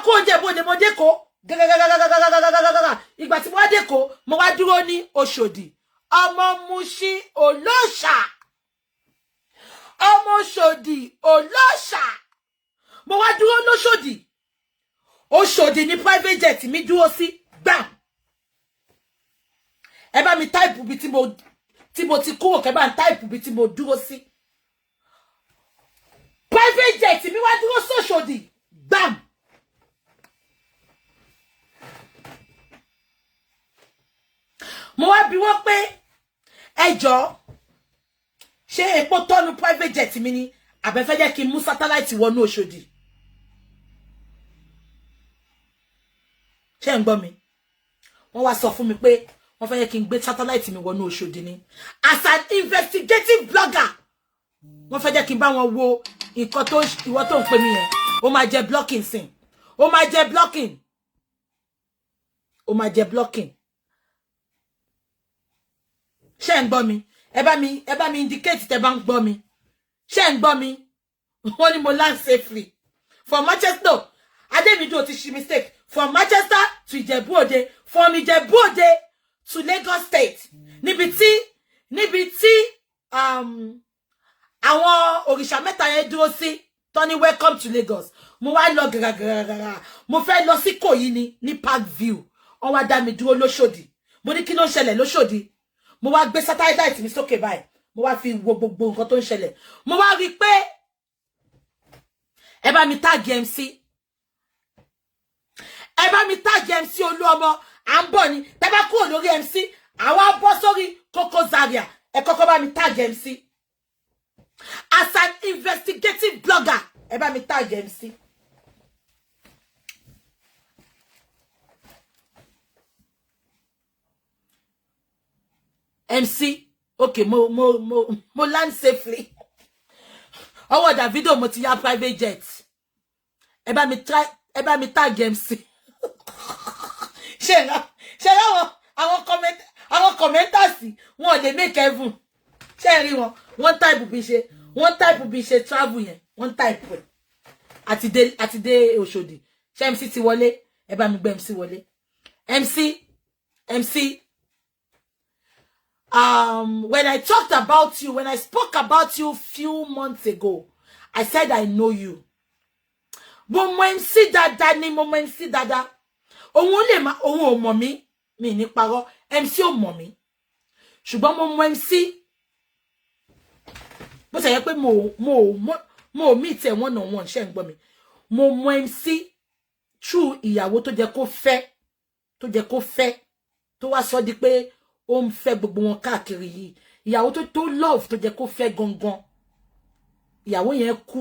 kó Ìjẹ̀bú-Òde mo dé kó ìgbà tí mo wá dé kó mo wá dúró ní Òṣòdì ọmọ Mushin olóòṣà ọmọ Òṣòdì olóòṣà mo wá dúró lóṣòdì Òṣòdì ní private jet mi dúró sí gbàm ẹ bá mi type bí tí mo ti kúrò kẹ́ bá ń type bí tí mo dúró sí private jet mi wá dúró sóṣòdì gbàm mo wá bi wọ́n pé ẹ jọ̀ọ́ ṣé epo tọ́nu private jet mi ni àbẹ́fẹ́ jẹ́ kí n mú satellite wọnú Òṣòdì ṣé ń gbọ́ mi wọ́n wá sọ fún mi pé wọ́n fẹ́ jẹ́ kí n gbé satellite mi wọnú Òṣòdì ni as an investigative blogger wọ́n fẹ́ jẹ́ kí n bá wọn wo nǹkan tó ìwọ tó ń pè mí yẹn ó máa jẹ blocking sin ó máa jẹ blocking ó máa jẹ blocking ṣé ń gbọ́ mi ẹ bá mi indicate tẹ́ bá ń gbọ́ mi ṣé ń gbọ́ mi wọ́n ní mo land safely from Manchester Ademido ti ṣe mistake from Manchester to Ìjẹ̀bú-Òde from Ìjẹ̀bú-Òde to Lagos State níbi tí àwọn òrìṣà mẹ́ta yẹn dúró sí Tony welcome to Lagos mo wá lọ gàràgàrà mo fẹ́ lọ sí Ìkòyí ní Park View wọ́n wá dá mi dúró lóṣòdì mo ní kí ló ń ṣẹlẹ̀ lóṣòdì mo wá gbé satellite mi sókè báyìí mo wá fi wo gbogbo nǹkan tó ń ṣẹlẹ̀ mo wá rí pé ẹ bá mi tag MC ẹ bá mi tag MC Oluomo à ń bọ̀ ni tẹ́ bá kúrò lórí MC àwa bọ́ sórí Koko Zaria ẹ kọ́kọ́ bá mi tag MC as an investigative blogger ẹ bá mi tag MC MC okay mo land safely ọwọ́ Davido mo ti ya private jet ẹ bá mi tag MC ṣe àwọn commenters wọn lè make heaven ṣe rí wọn type bí ṣe travel yẹn wọn type ẹ àti dé Òṣòdì ṣe MC ti wọlé ẹ bá mi gbé MC wọlé MC when I talked about you, when I spoke about you few months ago, I said I know you. But mo MC dada ni mo MC dada. Ohun lè ma ohun ò mọ̀ mí, mi ní parọ́. MC ò mọ̀ mí. Ṣùgbọ́n mo MC. Bó ṣe yẹ pé mo meet ẹ one on one ṣé ń gbọ́ mi. Mo MC true ìyàwó tó jẹ́ kó fẹ́, tó wá sọ di pé ó ń fẹ́ gbogbo wọn káàkiri yìí ìyàwó tó love tó jẹ́ kó fẹ́ gangan ìyàwó yẹn kú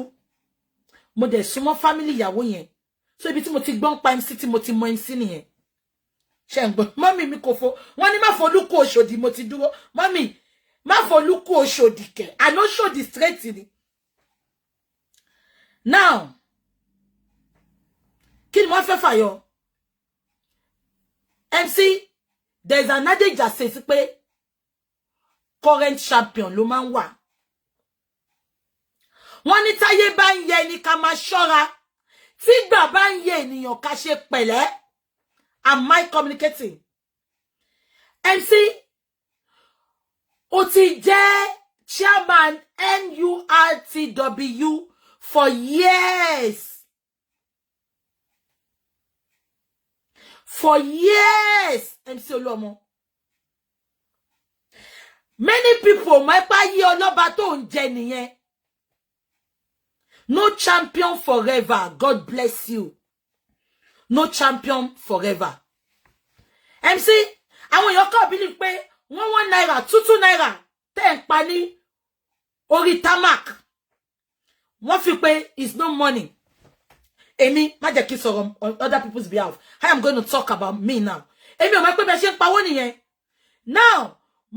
mo dẹ̀ súnmọ́ family ìyàwó yẹn so ibi tí mo ti gbọ́n pa MC tí mo ti mọ MC nìyẹn ṣé ń gbọ́ mọ́mì mi kò fo wọ́n ní má folúkú Òṣòdì mo ti dúró mọ́mì má folúkú Òṣòdì kẹ̀ àná Òṣòdì straight ni now kí ni wọ́n fẹ́ fàyọ MC there's an adage that says pé current champion ló máa ń wà wọ́n ní táyé bá ń yẹ ni ká máa ṣọ́ra tí gbà bá ń yẹ ènìyàn ká ṣe pẹ̀lẹ́ am I communicating MC ó ti jẹ́ chairman NURTW for years MC Oluomo many people my pa yi oloba tó ń jẹ nìyẹn no champion forever God bless you no champion forever MC àwọn èèyàn kan believe pé 1 naira 2 naira tẹ́ ń pa ní orí tamak wọ́n fi pé it's no money Èmi má jẹ́ kí sọ̀rọ̀ on other people's behalf. I am going to talk about me now. Èmi ò mọ̀ pé bẹ́ ṣe ń pawó nìyẹn. Now,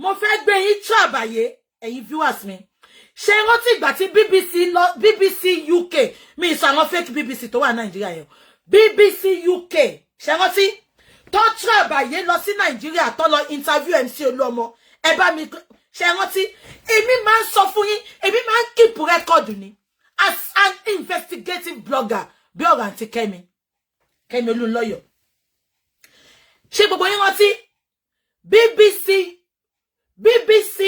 mo fẹ́ gbé yín trabaye ẹ̀yin viewers mi. Ṣé rántí ìgbà tí BBC UK mi sọ àwọn fake BBC tó wà Nigeria yẹn. BBC UK ṣé rántí tó trabaye lọ sí Nigeria tó lọ interview MC Oluomo. Ẹ bá mi ṣé rántí èmi máa ń sọ fún yín, èmi máa ń keep record ni as an investigative blogger. Bí ọ̀rọ̀ àǹtí Kẹ́mi Kẹ́mi Olúnlọ́yọ̀. Ṣé gbogbo yín rántí BBC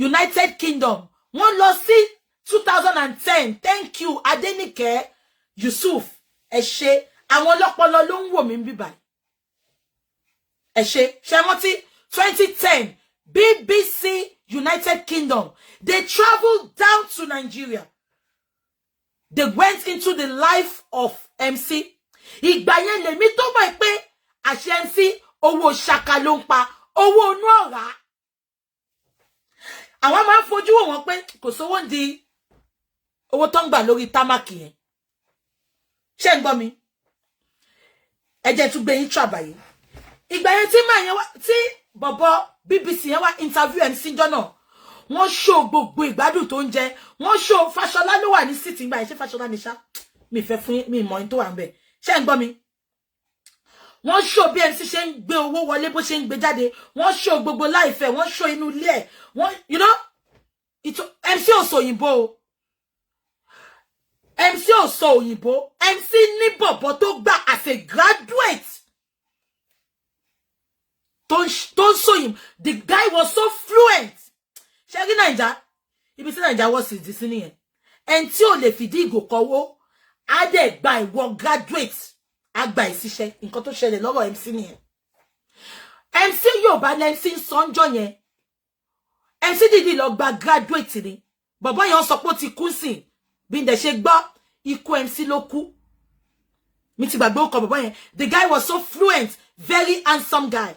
United Kingdom wọ́n lọ sí 2010. Thank you Adenike Yusuf. Ẹ ṣé àwọn ọlọ́pọlọ ló ń wò mí bíbá. Ẹ ṣé rántí 2010 BBC United Kingdom, they traveled down to Nigeria. They went into the life of MC. Ìgbà yẹn lèmi tó mọ̀ pé àṣẹ MC owó ṣaka ló ń pa, owó inú ọ̀rá. Àwọn máa ń fojú wọn pé kò sówó ń di owó tó ń gbà lórí támákì yẹn. Ṣé ń gbọ́ mi? Ẹ jẹ́ tún gbé yín trabaye. Ìgbà yẹn tí màá yẹn wá tí bọ̀bọ̀ BBC yẹn wá interview MC jọ́nà. Wọ́n show gbogbo ìgbádùn tó ń jẹ. Wọ́n show Fáṣọlá ló wà ní city ìgbà yẹn. Ṣé Fáṣọlá ni ṣá? Mi fẹ́ fún mi mọ̀ in tó wà ńbẹ̀. Ṣé ń gbọ́ mi? Wọ́n show bí MC ṣe ń gbé owó wọlé bó ṣe ń gbé jáde. Wọ́n show gbogbo life ẹ̀. Wọ́n show inú ilé ẹ̀. Wọ́n, you know, MC ò sọ òyìnbó o. MC ò sọ òyìnbó. MC ní bọ̀bọ̀ tó gbà as a graduate. Don't so him. The guy was so fluent. Ṣé Naija? Ibi tí Naija was is this nìyẹn. En tí ó lè fìdí ìgò kọ́wọ́, á dẹ̀ gba ìwọ graduate, á gba ìṣiṣẹ́. Nǹkan tó ṣẹlẹ̀ lọ́wọ́ MC nìyẹn. MC Yorùbá lẹ MC Sonjo yẹn. MC dìdí lọ gba graduate ni. Bọ̀bọ́ yẹn sọ pé ó ti kú sí. Bí ǹdẹ̀ ṣe gbọ́, ikú MC ló kú. Mi ti gbàgbé ọkọ bọ̀bọ́ yẹn. The guy was so fluent, very handsome guy.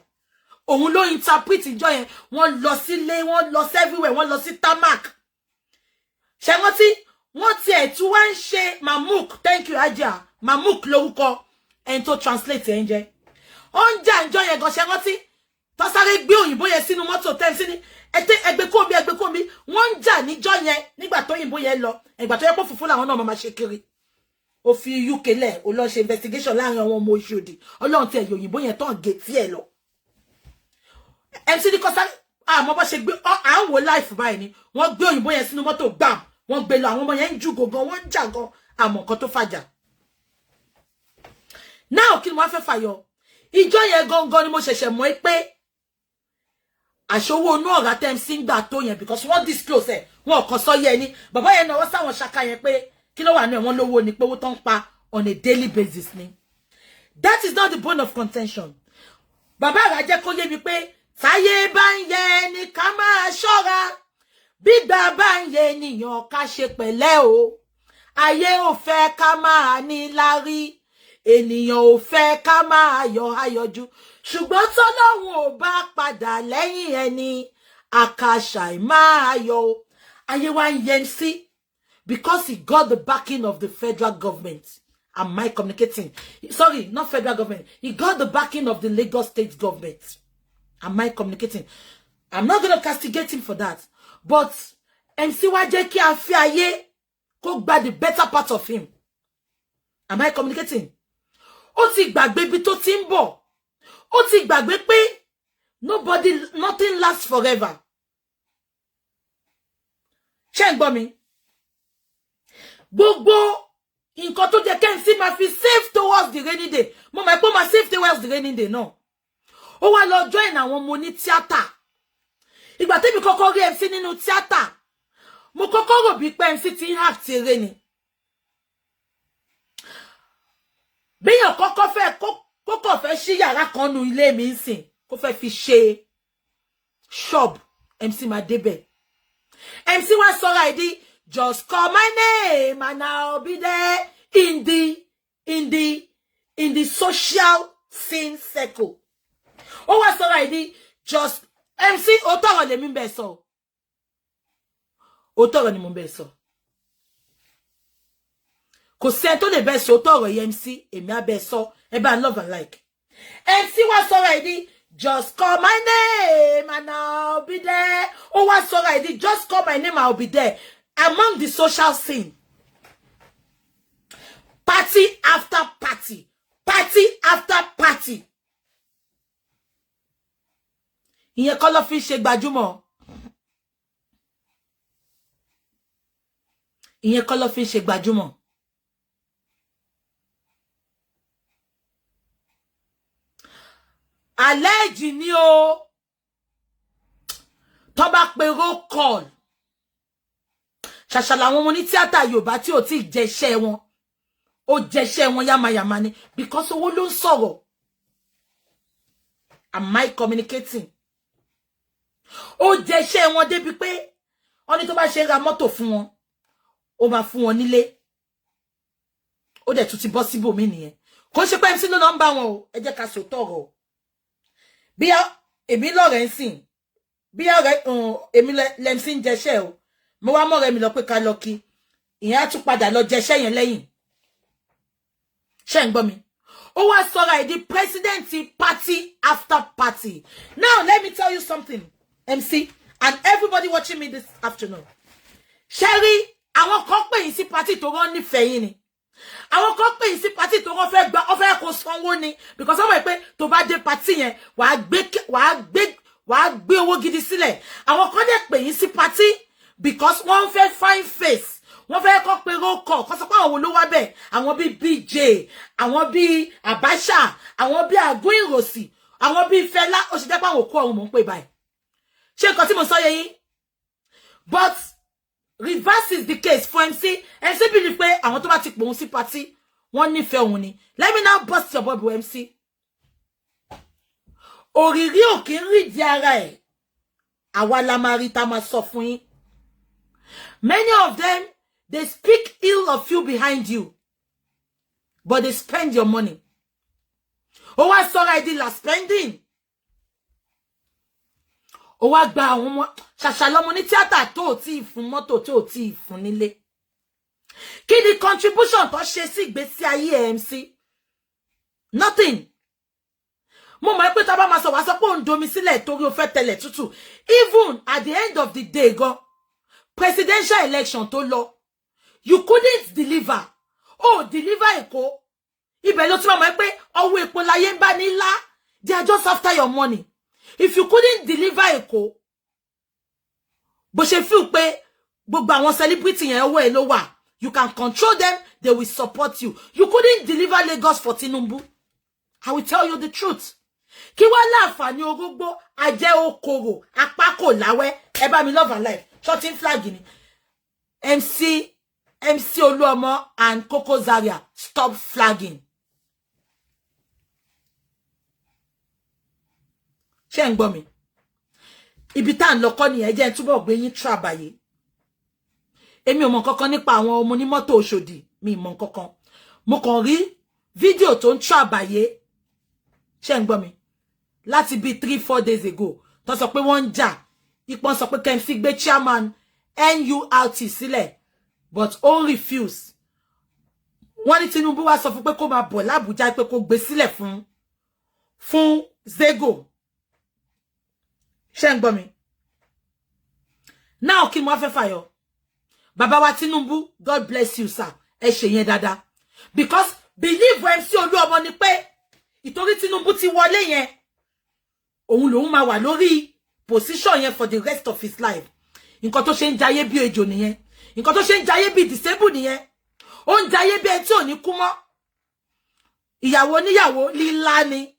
Òun ló interpret ìjọ yẹn. Wọ́n lọ sílé, wọ́n lọ everywhere, wọ́n lọ sí tarmac. Ṣé wọ́n ti ẹ̀ tún wá ń ṣe Mamuk, thank you Aja. Mamuk lórúkọ ẹni tó translate ẹ̀ ń jẹ́. Ó ń jà ìjọ yẹn gan ṣé rántí. Tó sáré gbé òyìnbó yẹn sínú mọ́tò tẹ́ sí ní ẹgbẹ́ kóbi. Wọ́n ń jà níjọ yẹn nígbà tó òyìnbó yẹn lọ. Ìgbà tó yẹ pé fùfú làwọn náà máa ṣe kiri. Ó fi UK lẹ̀, ó lọ ṣe investigation láàrin àwọn ọmọ Òṣòdì. Ọlọ́run ti ẹ̀yọ òyìnbó yẹn tán gẹ̀ẹ́tì ẹ̀ lọ. MC ní kọ́sá àmọ́ bá ṣe gbé à ń wo life báyìí ni wọ́n gbé òyìnbó yẹn sínú mọ́tò gbàm wọ́n gbé lọ àwọn ọmọ yẹn ń jù gògàn wọ́n ń jà gan àmọ́ nǹkan tó fàjà. Now kí ni wọ́n fẹ́ fàyọ ìjọ yẹn gangan ni mo ṣẹ̀ṣẹ̀ mọ̀ pé àṣọwọ́ inú ọ̀rá tẹ́ MC ń gbà tó yẹn because wọ́n disclose ẹ̀ wọ́n kàn sọ yẹ ni bàbá yẹn náà wọ́n sáwọn ṣaka yẹn pé kí ló wà ní ẹ̀wọ̀n lówó ni pé owó tó ń pa on a daily basis ni. That is not the bone of contention. Bàbá àrà jẹ́ kó yé mi pé táyé bá ń yẹ ni ká máa ṣọ́ra bígbà bá ń yẹ ènìyàn ká ṣe pẹ̀lẹ́ o ayé ò fẹ́ ká máa ní lárí ènìyàn ò fẹ́ ká máa yọ ayọ̀jú ṣùgbọ́n tọ́lọ́run ò bá padà lẹ́yìn ẹni àkàṣà máa yọ o ayé wa ń yẹ sí because he got the backing of the federal government. Am I communicating? Sorry, not federal government. He got the backing of the Lagos state government. Am I communicating? I'm not going to castigate him for that. But MC wa jẹ́ kí a fi ayé kó gba the better part of him. Am I communicating? Ó ti gbàgbé bí tó ti ń bọ̀. Ó ti gbàgbé pé nothing lasts forever. Ṣé ń gbọ́ mi? Gbogbo nǹkan tó jẹ́ kí MC máa fi save towards the rainy day. Mo máa pọ́ máa save towards the rainy day náà. Ó wá lọ join àwọn ọmọ ní tíátà. Ìgbà tẹ́mi kọ́kọ́ rí MC nínú tíátà, mo kọ́kọ́ rò bí pé MC ti ń act eré ni. Béèyàn kọ́kọ́ fẹ́ ṣí yàrá kan nu ilé mi ńsìn, kó fẹ́ fi ṣe shop, MC máa débẹ̀. MC wá sọ̀rọ̀ ìdí, just call my name and I'll be there in the social scene circle. Ó wá sọ̀rọ̀ ìdí, just MC ó tọrọ lè mi bẹ́ sọ. Ó tọrọ ni mo bẹ́ sọ. Kò sẹ́ tó lè bẹ́ sọ ó tọrọ MC, èmi á bẹ́ sọ, ẹ bá love and like. MC wá sọ̀rọ̀ ìdí, just call my name and I'll be there. Ó wá sọ̀rọ̀ ìdí, just call my name and I'll be there. Among the social scene. Party after party. Party after party. Ìyẹn kọ́ ló fi ṣe gbajúmọ̀. Ìyẹn kọ́ ló fi ṣe gbajúmọ̀. Allege ni o. Tó bá pe roll call. Ṣàṣà làwọn ọmọ ní tíátà Yorùbá tí ò tí jẹṣẹ́ wọn. Ó jẹṣẹ́ wọn yamayama ni because owó ló ń sọ̀rọ̀. Am I communicating? Ó jẹṣẹ́ wọn débi pé ó ní tó bá ṣe ra mọ́tò fún wọn, ó máa fún wọn nílé. Ó dẹ̀ tún ti bọ́ síbò mí nìyẹn. Kò ṣe pé MC ló lọ ń bá wọn o, ẹ jẹ́ ká sọ tọ̀rọ̀. Bí èmi lọ́rẹ̀ ń sìn, bí èmi lẹ́msí ń jẹṣẹ́ o, mo wá mọ́rẹ̀ mi lọ pé ká lọ kí, ìyẹn á tún padà lọ jẹṣẹ́ yẹn lẹ́yìn. Ṣé ń gbọ́ mi? Ó wá sọ̀rọ̀ di president party after party. Now let me tell you something, MC, and everybody watching me this afternoon. Sherry, àwọn kan pè yín sí party tó rán nífẹ̀ẹ́ yín ni. Àwọn kan pè yín sí party tó rán fẹ́ gba ó fẹ́ kó sanwó ni because wọ́n mọ̀ pé tó bá dé party yẹn wàá gbé owó gidi sílẹ̀. Àwọn kan dẹ̀ pè yín sí party because wọ́n fẹ́ fine face. Wọ́n fẹ́ kó pe roll call kó sọ pé àwọn ló wá bẹ̀. Àwọn bí BJ, àwọn bí Abacha, àwọn bí Agun Irosi, àwọn bí Fela, ó ṣe jẹ́ pé àwọn kó àwọn mò ń pè báyìí. Ṣé nǹkan tí mo sọ yé yín? But reverse is the case for MC. MC believe pé àwọn tó bá ti pè òun sí party, wọ́n nífẹ̀ẹ́ òun ni. Let me now bust your bubble, MC. Òrìrí ò kí ń rí di ara ẹ̀. Àwa la máa rí tá máa sọ fún yín. Many of them, they speak ill of you behind you, but they spend your money. Oh, I saw I did last spending. Oh, I gba àwọn ọmọ ṣàṣàlọ́mọ ní tíátà tó ti fún mọ́tò tó ti fún nílé. Kí ni contribution tó ṣe sí ìgbésí ayé MC? Nothing. Mo mọ̀ pé tá bá máa sọ wá sọ pé ó ń domi sílẹ̀ torí ó fẹ́ tẹ̀lẹ̀ tútù. Even at the end of the day gan, presidential election tó lọ, you couldn't deliver. Oh, deliver Èkó. Ibẹ̀ ló ti mọ̀ pé ọwọ́ epo láyé ń bá ní lá. They are just after your money. If you couldn't deliver Èkó, bó ṣe feel pé gbogbo àwọn celebrity yẹn ọwọ́ ẹ̀ ló wà, you can control them, they will support you. You couldn't deliver Lagos for Tinubu. I will tell you the truth. Kí wá láǹfààní orógbó ajẹ́ okòrò apákò láwẹ́ ẹ bá mi love and life shorting flag ni. MC Oluomo and Koko Zaria, stop flagging. Ṣé ń gbọ́ mi? Ibi tá ń lọ kọ́ ni ẹ jẹ́ túbọ̀ gbé yín trabaye. Èmi ò mọ̀ kankan nípa àwọn ọmọ ní mọ́tò Òṣòdì, mi mọ̀ kankan. Mo kàn rí fídíò tó ń trabaye. Ṣé ń gbọ́ mi? Láti bí 3-4 days ago, tó sọ pé wọ́n ń jà. Ipon sọ pé Kẹ́mi fi gbé chairman NURTW sílẹ̀, but ó refuse. Wọ́n ní Tinubu wá sọ fún pé kó máa bọ̀ l'Abuja pé kó gbé sílẹ̀ fún Zego. Ṣé ń gbọ́ mi? Now kí mo fẹ́ fàyọ. Bàbá wa Tinubu, God bless you, sir. Ẹ ṣe yẹn dáadáa. Because believe MC Oluomo ni pé ìtorí Tinubu ti wọlé yẹn, òun lòun máa wà lórí position yẹn for the rest of his life. Nǹkan tó ṣe ń jayé bí ejò nìyẹn. Nǹkan tó ṣe ń jayé bí disabled nìyẹn. Ó ń jayé bí ẹni tí ò ní kú mọ́. Ìyàwó níyàwó lílá ni.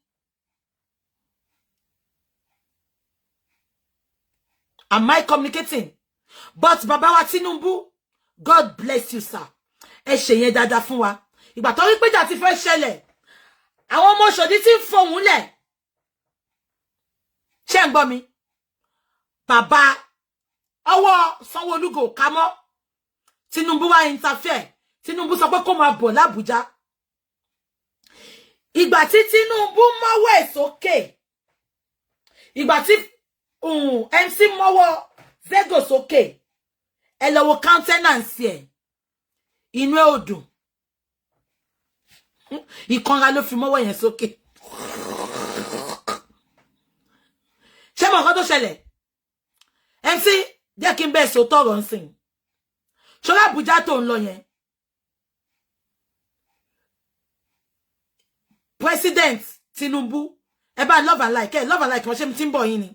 Am I communicating? But Baba wa Tinubu, God bless you, sir. Ẹ ṣe yẹn dáadáa fún wa. Ìgbà tó rí pé jà ti fẹ́ ṣẹlẹ̀, àwọn ọmọ Òṣòdì ti ń fohùn lẹ̀. Ṣé ń gbọ́ mi? Bàbá ọwọ́ Sanwó-Olú kò ká mọ́. Tinubu wá interfere. Tinubu sọ pé kó máa bọ̀ l'Abuja. Ìgbà tí Tinubu mọ́wọ́ ẹ̀ sókè. Ìgbà tí MC mọ́wọ́ Zego sókè. Ẹ lọ wo countenance ẹ̀. Inú ẹ̀ ò dùn. Ìkanra ló fi mọ́wọ́ yẹn sókè. Ṣé mọ̀ nǹkan tó ṣẹlẹ̀? MC jẹ́ kí n bẹ́ẹ̀ sọ tọrọ ń sìn. Ṣọ́lá Abuja tó ń lọ yẹn. President Tinubu, ẹ bá love and like, wọ́n ṣe mi tí ń bọ̀ yín ni.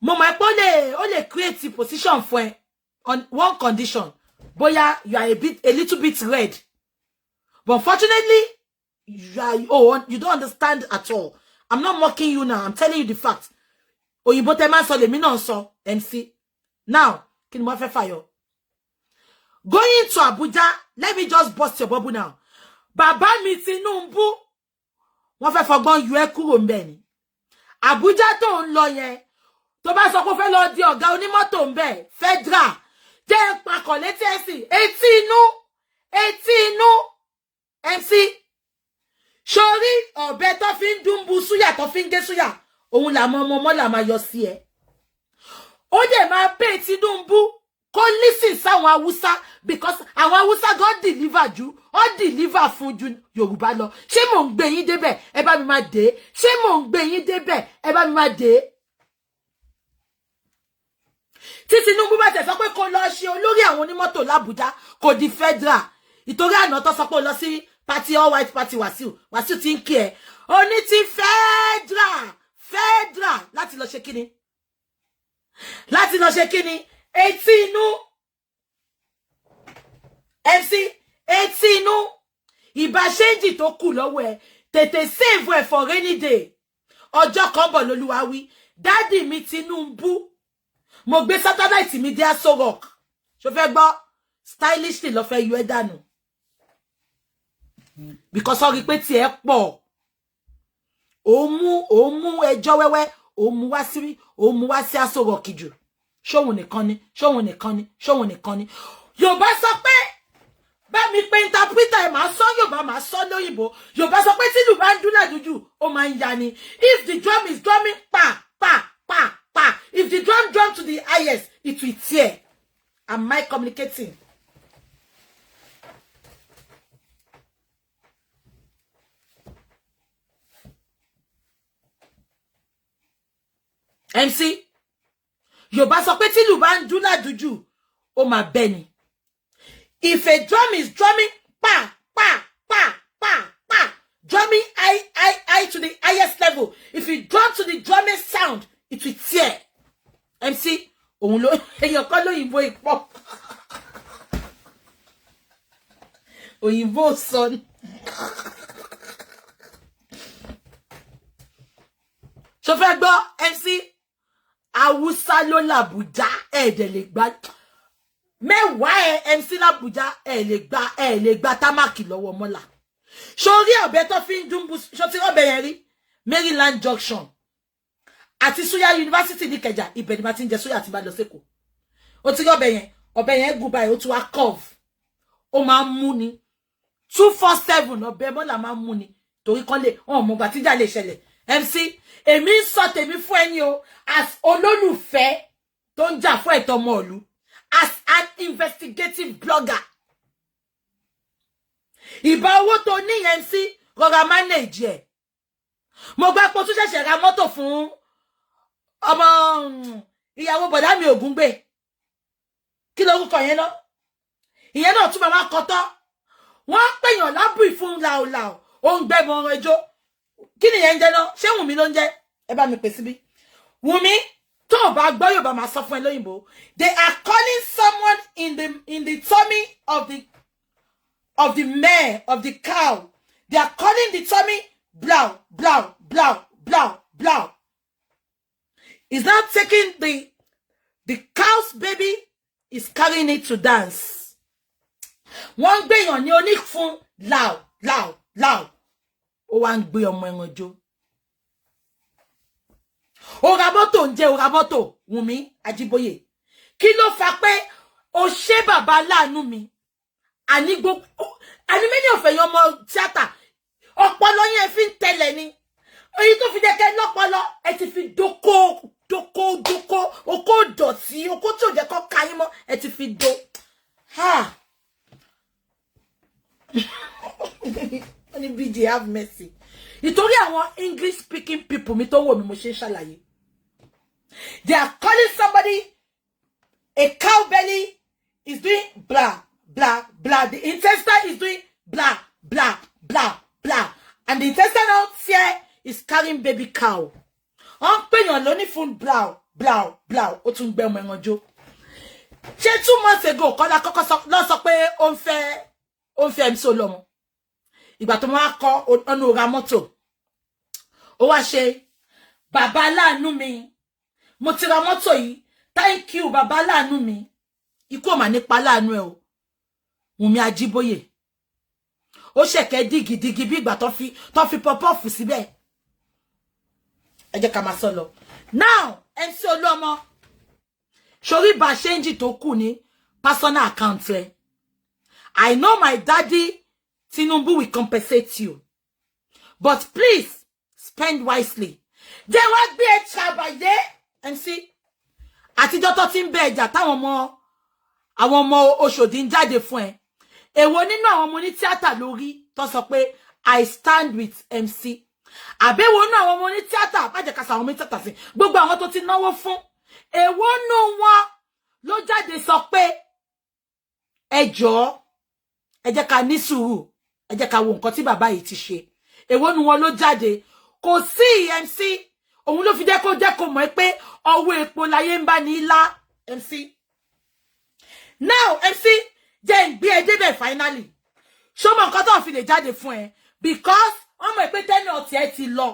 Mo mọ̀ pé ó lè create a position fún ẹ on one condition. Bóyá you are a little bit red. But unfortunately, you don't understand at all. I'm not mocking you now. I'm telling you the fact. Oyinbo te man so le mi náà sọ, MC. Now, kí ni mo fẹ́ fàyọ? Going to Abuja, let me just bust your bubble now. Bàbá mi Tinubu, wọ́n fẹ́ fọgbọ́n yọ ẹ́ kúrò ńbẹ̀ ni. Abuja tó ń lọ yẹn, tó bá sọ pé fẹ́ lọ di ọ̀gá onímọ́tò ńbẹ̀, Federal, jẹ́ pakọ̀ létí ẹ̀sìn, etí inú, MC. Sori ọ̀bẹ tó fi ń dùnbù súyà tó fi ń gé súyà, òun là mọ́ là máa yọ sí ẹ. Ó dẹ̀ máa pè Tinubu kó listen sáwọn Hausa because àwọn Hausa God deliver ju, ó deliver fún ju Yorùbá lọ. Ṣé mò ń gbé yín débẹ̀, ẹ bá mi máa dé. Ṣé mò ń gbé yín débẹ̀, ẹ bá mi máa dé. Tí Tinubu bá tẹ̀ sọ pé kó lọ ṣe olórí àwọn onímọ́tò l'Abuja, kò di Federal. Ìtorí àná tó sọ pé ó lọ sí party all white party Wàsíù tí ń kí ẹ. Ó ní ti Federal láti lọ ṣe kíni? Láti lọ ṣe kíni? Etí inú. MC, etí inú. Ìbá ṣéǹjì tó kù lọ́wọ́ ẹ, tètè save ẹ for rainy day. Ọjọ́ kan bọ̀ lolúwa wí. Daddy mi Tinubu. Mo gbé satellite mi dé Aso Rock. Ṣó fẹ́ gbọ́? Stylishly lọ fẹ́ yọ ẹ́ dànù. Because ó rí pé tí ẹ pọ̀. Ó mú ẹjọ́ wẹ́wẹ́, ó mú wá sí Aso Rock jù. Ṣóhun nìkan ni. Yorùbá sọ pé bá mi pé interpreter ẹ máa sọ Yorùbá máa sọ lóyìnbó. Yorùbá sọ pé tí ìlú bá ń dún ládùújù, ó máa ń ya ni. If the drum is drumming pa pa pa pa. If the drum to the highest, it will tear. Am I communicating? MC, Yorùbá sọ pé tí ìlú bá ń dún ládùújù, ó máa bẹ́ ni. If a drum is drumming pa pa pa pa pa, drumming high to the highest level, if you drum to the drumming sound, it will tear. MC, òun ló èèyàn kan lóyìnbó ìpọ. Òyìnbó sọ ni. Ṣó fẹ́ gbọ́ MC? Hausa ló l'Abuja, dẹ̀ lè gbà. Mẹ́wàá MC l'Abuja, lè gbà támákì lọ́wọ́ mọ́là. Sórí ọ̀bẹ tó fi ń dùnbù, ṣó ti rọ́bẹ yẹn rí? Maryland Junction. Àti Suya University ní Ìkẹjà, ibẹ̀ ni ma ti ń jẹ suya tí bá lọ seko. Ó ti rọ́bẹ yẹn gùn báyìí, ó tún wá curve. Ó máa ń mú ni. 247 ọ̀bẹ mọ́là máa ń mú ni. Torí kan lè, mọ̀ gbà tíjà lè ṣẹlẹ̀. MC, èmi ń sọ tèmi fún ẹni o, as olólùfẹ́ tó ń jà fún ẹ̀tọ́ ọmọ ìlú, as an investigative blogger. Ìbá owó tó ní MC rọra manage ẹ̀. Mo gbà pé ó tún ṣẹ̀ṣẹ̀ ra mọ́tò fún ọmọ ìyàwó bọ̀dá mi Ògúngbè. Kí lorúkọ yẹn náà? Ìyẹn náà tún máa kọ́tọ́. Wọ́n pèèyàn lábùí fún làólàó, ó ń gbẹ́mọ ọ̀rọ̀ ẹjọ́. Kí ni yẹn jẹ́ náà? Ṣé Wùmí ló ń jẹ́? Ẹ bá mi pè síbí. Wùmí, tó bá gbọ́ Yorùbá máa sọ fún ẹ lóyìnbó. They are calling someone in the tummy of the mare, of the cow. They are calling the tummy blow, blow, blow, blow, blow. Is not taking the cow's baby, is carrying it to dance. Wọ́n gbé yàn ní onífún loud, loud, loud. Ó wá ń gbé ọmọ ẹran jó. Ó ra mọ́tò Wùmí Ajíbóyè. Kí ló fà pé ó ṣe bàbá láàánú mi? Àní mẹ́ni ọ̀fẹ́ yan ọmọ tíátà. Ọpọlọ yẹn fi ń tẹ̀lẹ̀ ni. Oyin tó fi dẹ́kẹ́ lọ́pọlọ, ẹ ti fi dókó, okó dọ̀tí, okó tí ò jẹ́ kó ka yín mọ́, ẹ ti fi dó. Ha! Only BJ have mercy. Ìtorí àwọn English speaking people mi tó wò mí mo ṣe ṣàlàyé. They are calling somebody a cow belly is doing blah blah blah. The intestine is doing blah blah blah blah. And the intestinal tear is carrying baby cow. On pèyàn lóní fún blah blah blah. Ó tún gbé ọmọ ẹran jó. Ṣé 2 months ago kọ́lá kọ́kọ́ lọ sọ pé ó ń fẹ́ MC Oluomo. Ìgbà tó máa kọ́ ọ̀nà ra mọ́tò. ó wá ṣe bàbá láàánú mi mo ti ra mọ́tò yìí thank you bàbá láàánú mi ikú ò mà nípa láàánú ẹ o Wùnmí Ajíbóyè ó ṣẹ̀kẹ́ dìgìdìgì bí ìgbà tó fi pọ́pọ́ọ̀fù síbẹ̀ ẹ jẹ́ ká máa sọ lọ now MC Oluomo sórí bá ṣéǹjì tó kù ní personal account rẹ I know my daddy Tinubu will compensate you but please spend wisely jẹ́ wá gbé ẹ ṣàbàyé MC àtijọ́ tó ti ń bẹ ẹjà táwọn ọmọ Òṣòdì ń jáde fún ẹ èwo nínú àwọn ọmọ ní tíátà lórí tó sọ pé I stand with MC àbẹ̀wò nínú àwọn ọmọ ní tíátà bàjẹ́kásá àwọn ọmọ ní tíátà sí gbogbo àwọn tó ti náwó fún èwo nínú wọn ló jáde sọ pé ẹ jọ̀ọ́ ẹ jẹ́ ká ní sùúrù ẹ jẹ́ ká wo nǹkan tí bàbá yìí ti ṣe èwo nínú wọn ló jáde kò sí MC òun ló fi jẹ́ kó mọ̀ pé ọwọ́ epo láyé ń bá ní lá MC now MC jẹ́ ń gbé ẹ débẹ̀ finally ṣó mọ nǹkan tó fi lè jáde fún ẹ because wọ́n mọ̀ pé tẹ́nì ọ̀tí ẹ ti lọ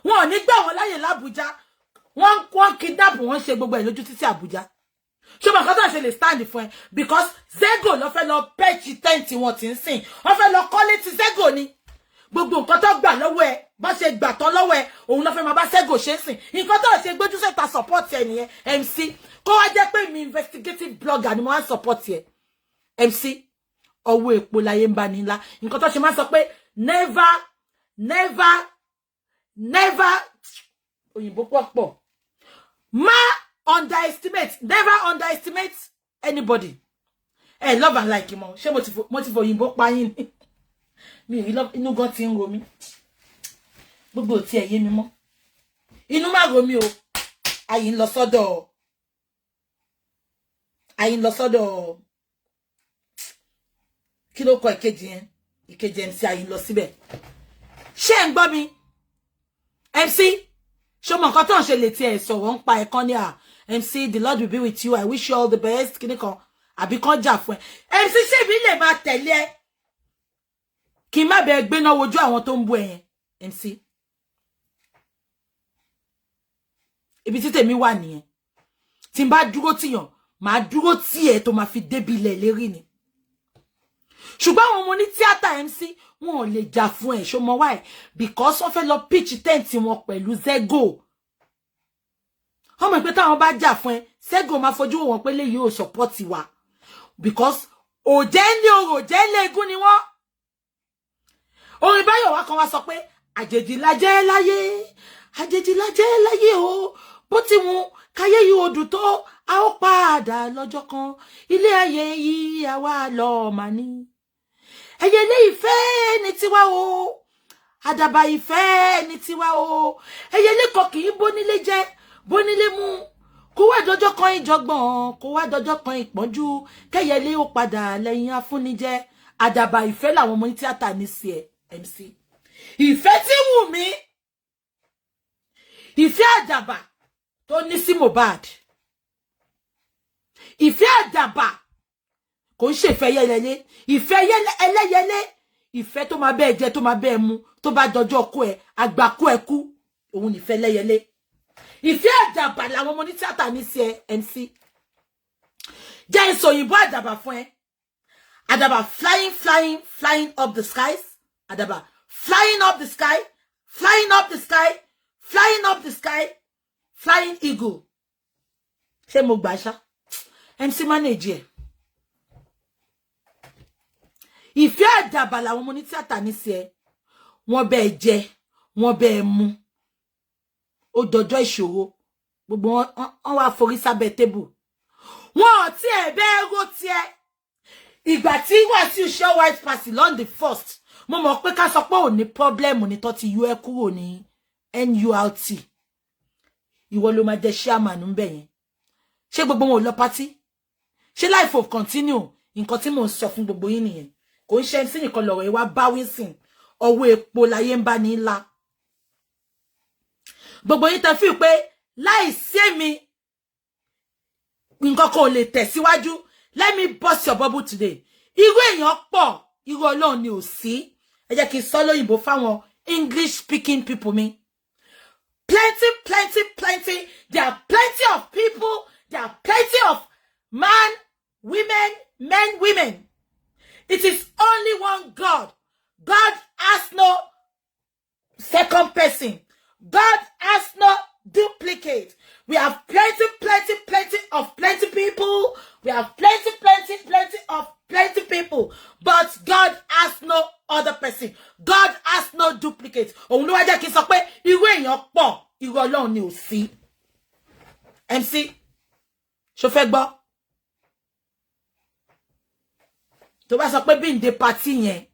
wọn ò ní gbà wọ́n láyè l'Abuja wọ́n kidnap wọ́n ṣe gbogbo ẹ̀ lójú títí Abuja ṣó mọ nǹkan tó ṣe lè stand fún ẹ because Zego ló fẹ́ lọ pẹ́ẹ̀chì tẹ́ǹtì wọn tí ń sìn wọ́n fẹ́ lọ kọ́lé ti Zego ni gbogbo nǹkan tó gbà lọ́wọ́ ẹ bá ṣe gbà tán lọ́wọ́ ẹ òun ló fẹ́ máa bá Zego ṣe sìn nǹkan tó ṣe gbójú sẹ́ta support ẹ nìyẹn MC kó wá jẹ́ pé mi investigative blogger ni mo wá support ẹ MC ọwọ́ epo láyé ń bá ní ńlá nǹkan tó ṣe máa sọ pé never òyìnbó pọ̀pọ̀ never underestimate anybody love and like mo ṣé mo ti fo òyìnbó pa yín ni mi love inú gan ti ń ro mi gbogbo tí ẹ yé mi mọ́ inú má ro mi o ayin lọ sọ́dọ̀ kí ló kọ ìkejì MC ayin lọ síbẹ̀ ṣé ń gbọ́ mi MC ṣó mọ nǹkan tó ń ṣe lè tiẹ̀ sọ̀rọ̀ ń pa ẹ̀kan ní MC the Lord will be with you I wish you all the best kíní kan àbí kan jà fún ẹ MC ṣé mi lè máa tẹ̀lé ẹ kí n má bẹ gbéná wojú àwọn tó ń bú ẹ yẹn MC ibi tí tèmi wà nìyẹn tí n bá dúró tìyàn màá dúró tì ẹ tó máa fi débi ilẹ̀ lérí ni ṣùgbọ́n àwọn ọmọ ní tíátà MC wọn ò lè jà fún ẹ̀ ṣó mọ why because wọ́n fẹ́ lọ pitch tent wọn pẹ̀lú Zego wọ́n mọ̀ pé táwọn bá jà fún ẹ Zego máa fojú wọn pé léyìí ò support wa because òjẹ́ ní òjẹ́ léegun ni wọ́n orin báyọ̀ wá kan wá sọ pé àjèjì la jẹ́ láyé o bó ti wọn káyé yìí odù tó a ó padà lọ́jọ́ kan ilé ayé yìí àwa lọ mà ní ẹyẹlé ìfẹ́ ní tiwa o àdàbà ìfẹ́ ní tiwa o ẹyẹlé kan kì í bónílé jẹ bónílé mú kó wá dọjọ́ kan ìjọgbọ̀n kó wá dọjọ́ kan ìpọ́njú kẹyẹlé ó padà lẹ́yìn afúnijẹ àdàbà ìfẹ́ làwọn ọmọ ní tíátà ní sí ẹ MC ìfẹ́ tí Wùnmí ìfẹ́ àdàbà tó ní sí Mohbad ìfẹ́ àdàbà kò ń ṣe ìfẹ́ yẹlẹlé ìfẹ́ ẹlẹ́yẹlé ìfẹ́ tó máa bẹ́ẹ̀ jẹ tó máa bẹ́ẹ̀ mu tó bá dọjọ́ kú ẹ àgbà kú ẹ kú òun nífẹ́ lẹ́yẹlé ìfẹ́ àdàbà làwọn ọmọ ní tíátà ní sí ẹ MC jẹ́ ìsòyìnbó àdàbà fún ẹ àdàbà flying up the skies àdàbà flying up the sky flying eagle ṣé mo gbà ṣá MC manage ẹ ìfẹ́ àdàbà làwọn ọmọ ní tíátà ní sí ẹ wọ́n bẹ́ẹ̀ jẹ wọ́n bẹ́ẹ̀ mu ó dọjọ́ ìṣòro gbogbo wọn wá forí sábẹ́ tébù wọn tí ẹ bẹ́ẹ̀ rò tiẹ̀ ìgbà tí Wàsíù ṣe white party on the 1st mo mọ̀ pé ká sọ pé ò ní problem ní tó ti yọ ẹ kúrò ní NURT ìwọ ló máa jẹ chairman ń bẹ yẹn ṣé gbogbo wọn ò lọ party ṣé life of continue nǹkan tí mo ń sọ fún gbogbo yín nìyẹn kò ń ṣe MC nìkan lọ́rọ̀ ẹ wá bá Wilson ọwọ́ epo láyé ń bá ní ńlá gbogbo yín tẹ́ fi pé láì sí mi nǹkan kan ò lè tẹ̀síwájú let me bust your bubble today irú èèyàn pọ̀ irú Ọlọ́run ni ò sí ẹ jẹ́ kí n sọ lóyìnbó fáwọn English speaking people mi Plenty. There are plenty of people. There are plenty of men, women. It is only one God. God has no second person. God has no duplicate. We have plenty of plenty people. We have plenty of plenty people. But God has no other person. God has no duplicate. Òun ló wá jẹ́ kí n sọ pé irú èèyàn pọ̀, irú Ọlọ́run ni ò sí. MC, ṣó fẹ́ gbọ́? Tó bá sọ pé bí n dé party yẹn,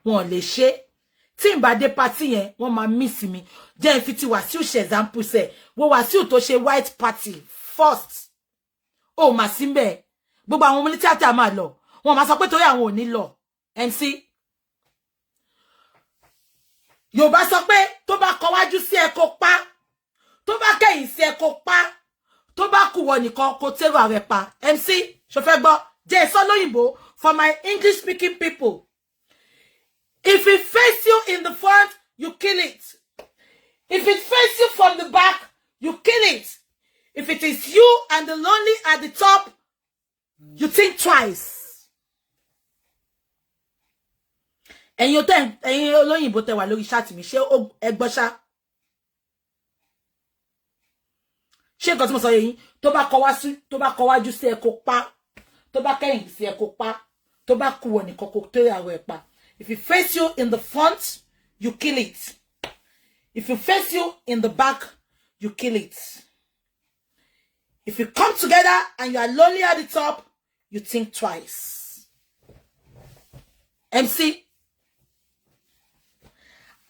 wọ́n lè ṣe. Tí n bá dé party yẹn, wọ́n máa miss mi. Jẹ́ n fi ti Wàsíù ṣe example ṣe. Wo Wàsíù tó ṣe white party first. Ó mà sí ńbẹ̀. Gbogbo àwọn ọmọ tíátà máa lọ. Wọ́n máa sọ pé torí àwọn ò ní lọ. MC. Yorùbá sọ pé tó bá kọ wájú sí ẹ kó pa. Tó bá kẹ́yìn sí ẹ kó pa. Tó bá kù wọ nìkan kó tẹ́rù ààrẹ pa. MC, ṣó fẹ́ gbọ́? Jẹ́ sọ lóyìnbó for my English speaking people. If it faces you in the front, you kill it. If it faces you from the back, you kill it. If it is you and the lonely at the top, you think twice. Ẹ̀yin olóyìnbó tẹ́ wà lórí chat mi, ṣé ẹ gbọ́ ṣá? Ṣé nǹkan tí mo sọ yẹn, tó bá kọ wájú sí ẹ kó pa, tó bá kẹ́yìn sí ẹ kó pa, tó bá kù wọ nìkan kó tẹ́rù ààrẹ pa. If it face you in the front, you kill it. If it face you in the back, you kill it. If you come together and you are lonely at the top, you think twice. MC,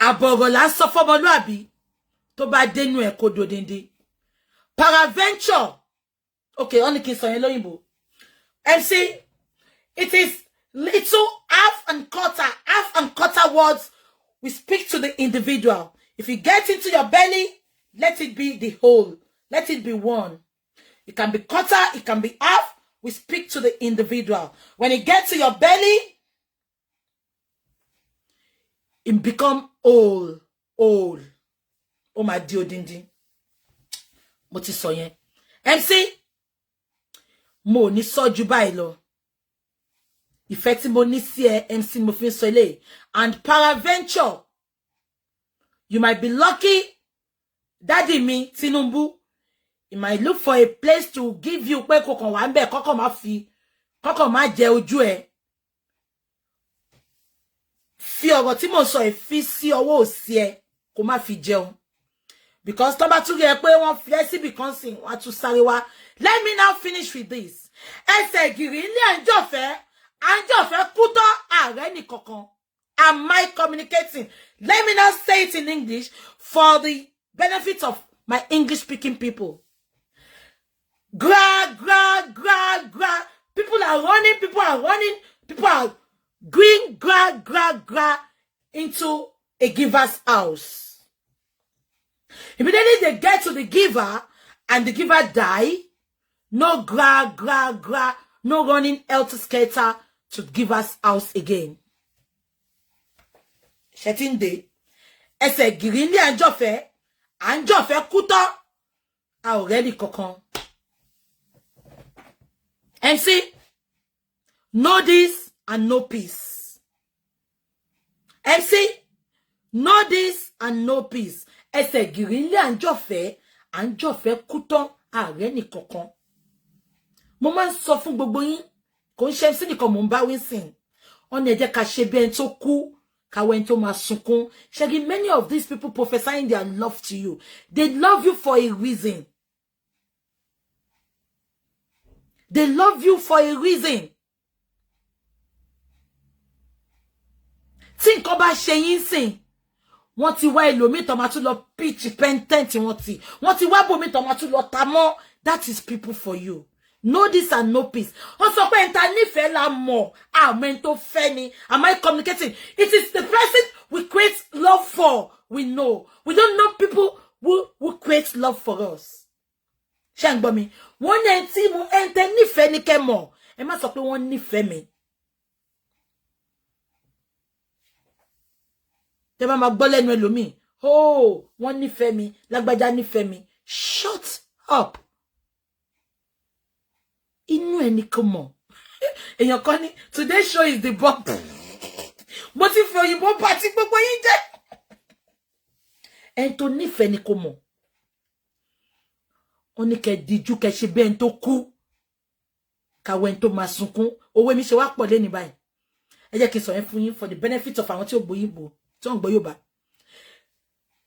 àbọ̀rọ̀ là ń sọ fọ́mọlúàbí tó bá dénú ẹ̀ kó dòdìndín. Paraventure. Okay, only kí n sọ yẹn lóyìnbó. MC, it is little half and quarter words we speak to the individual. If you get into your belly, let it be the whole. Let it be one. It can be quarter, it can be half. We speak to the individual. When it gets to your belly, it become whole. Oh my dear Dindi. What is so yen? MC, mo ní sọ jù báyìí lọ. Ìfẹ́ tí mo ní sí ẹ, MC mo fi ń sọ eléyìí. And paraventure, you might be lucky, daddy mi, Tinubu, he might look for a place to give you pé kò kàn wá ńbẹ̀, kọ́kàn má jẹ ojú ẹ. Fi ọ̀rọ̀ tí mo sọ ẹ fi sí ọwọ́ òsì ẹ, kó má fi jẹun. Because tó bá tún rí ẹ pé wọ́n fi ẹ́ síbì kan sìn, wọ́n á tún sáré wá. Let me now finish with this. Ẹsẹ̀ gìrì ilé àńjọ̀fẹ́ kú tán ààrẹ nìkankan. Am I communicating? Let me now say it in English for the benefit of my English-speaking people. Gra. People are running. People are going gra into a giver's house. Immediately they get to the giver and the giver die. No gra, no running helter-skelter to giver's house again. Ṣẹ̀tìndé, ẹsẹ̀ gìrì ní àńjọ̀fẹ́ kú tán, a ò rẹ́ni kankan. MC, know this and no peace. MC, know this and no peace. Ẹsẹ̀ gìrì ní àńjọ̀fẹ́ kú tán, a ò rẹ́ni kankan. Mo máa ń sọ fún gbogbo yín, kò ń ṣe MC nìkan mò ń bá wí sìn. Wọ́n ní ẹ jẹ́ ká ṣe bí ẹni tó kú. Shaggy, many of these people prophesying their love to you, they love you for a reason. They love you for a reason. Think about ṣe sing. Wọ́n ti wá ẹlòmíì tó máa tún lọ pitch pentent wọ́n ti wá bòmíì tó máa tún lọ ta mọ́. That is people for you. Know this and no peace. Also, am I communicating? It is the person we create love for. We know. We don't know people who create love for us. Shangbomi. One enti mu ente nife ni kemo. Ema sọ pé wọ́n nífẹ̀ẹ́ mi. Tẹ́ bá máa gbọ́ lẹ́nu ẹlòmíì. Oh, wọ́n nífẹ̀ẹ́ mi, lágbájá nífẹ̀ẹ́ mi. Shut up. Inú ẹni kò mọ̀. Èèyàn kan ní, today's show is the bomb. Mo ti fi òyìnbó party gbogbo yín jẹ́. Ẹni tó nífẹ̀ẹ́ ni kò mọ̀. Ó ní kẹ́ díjú kẹ́ ṣe bẹ́ẹ̀ tó kú. Káwé ẹni tó máa sunkún. Owó mi ṣe wá pọ̀ lẹ́ni báyìí. Ẹ jẹ́ kí n sọ yẹn fún yín for the benefit of àwọn tí ò gbóyìnbó, tí ò ń gbọ́ Yorùbá.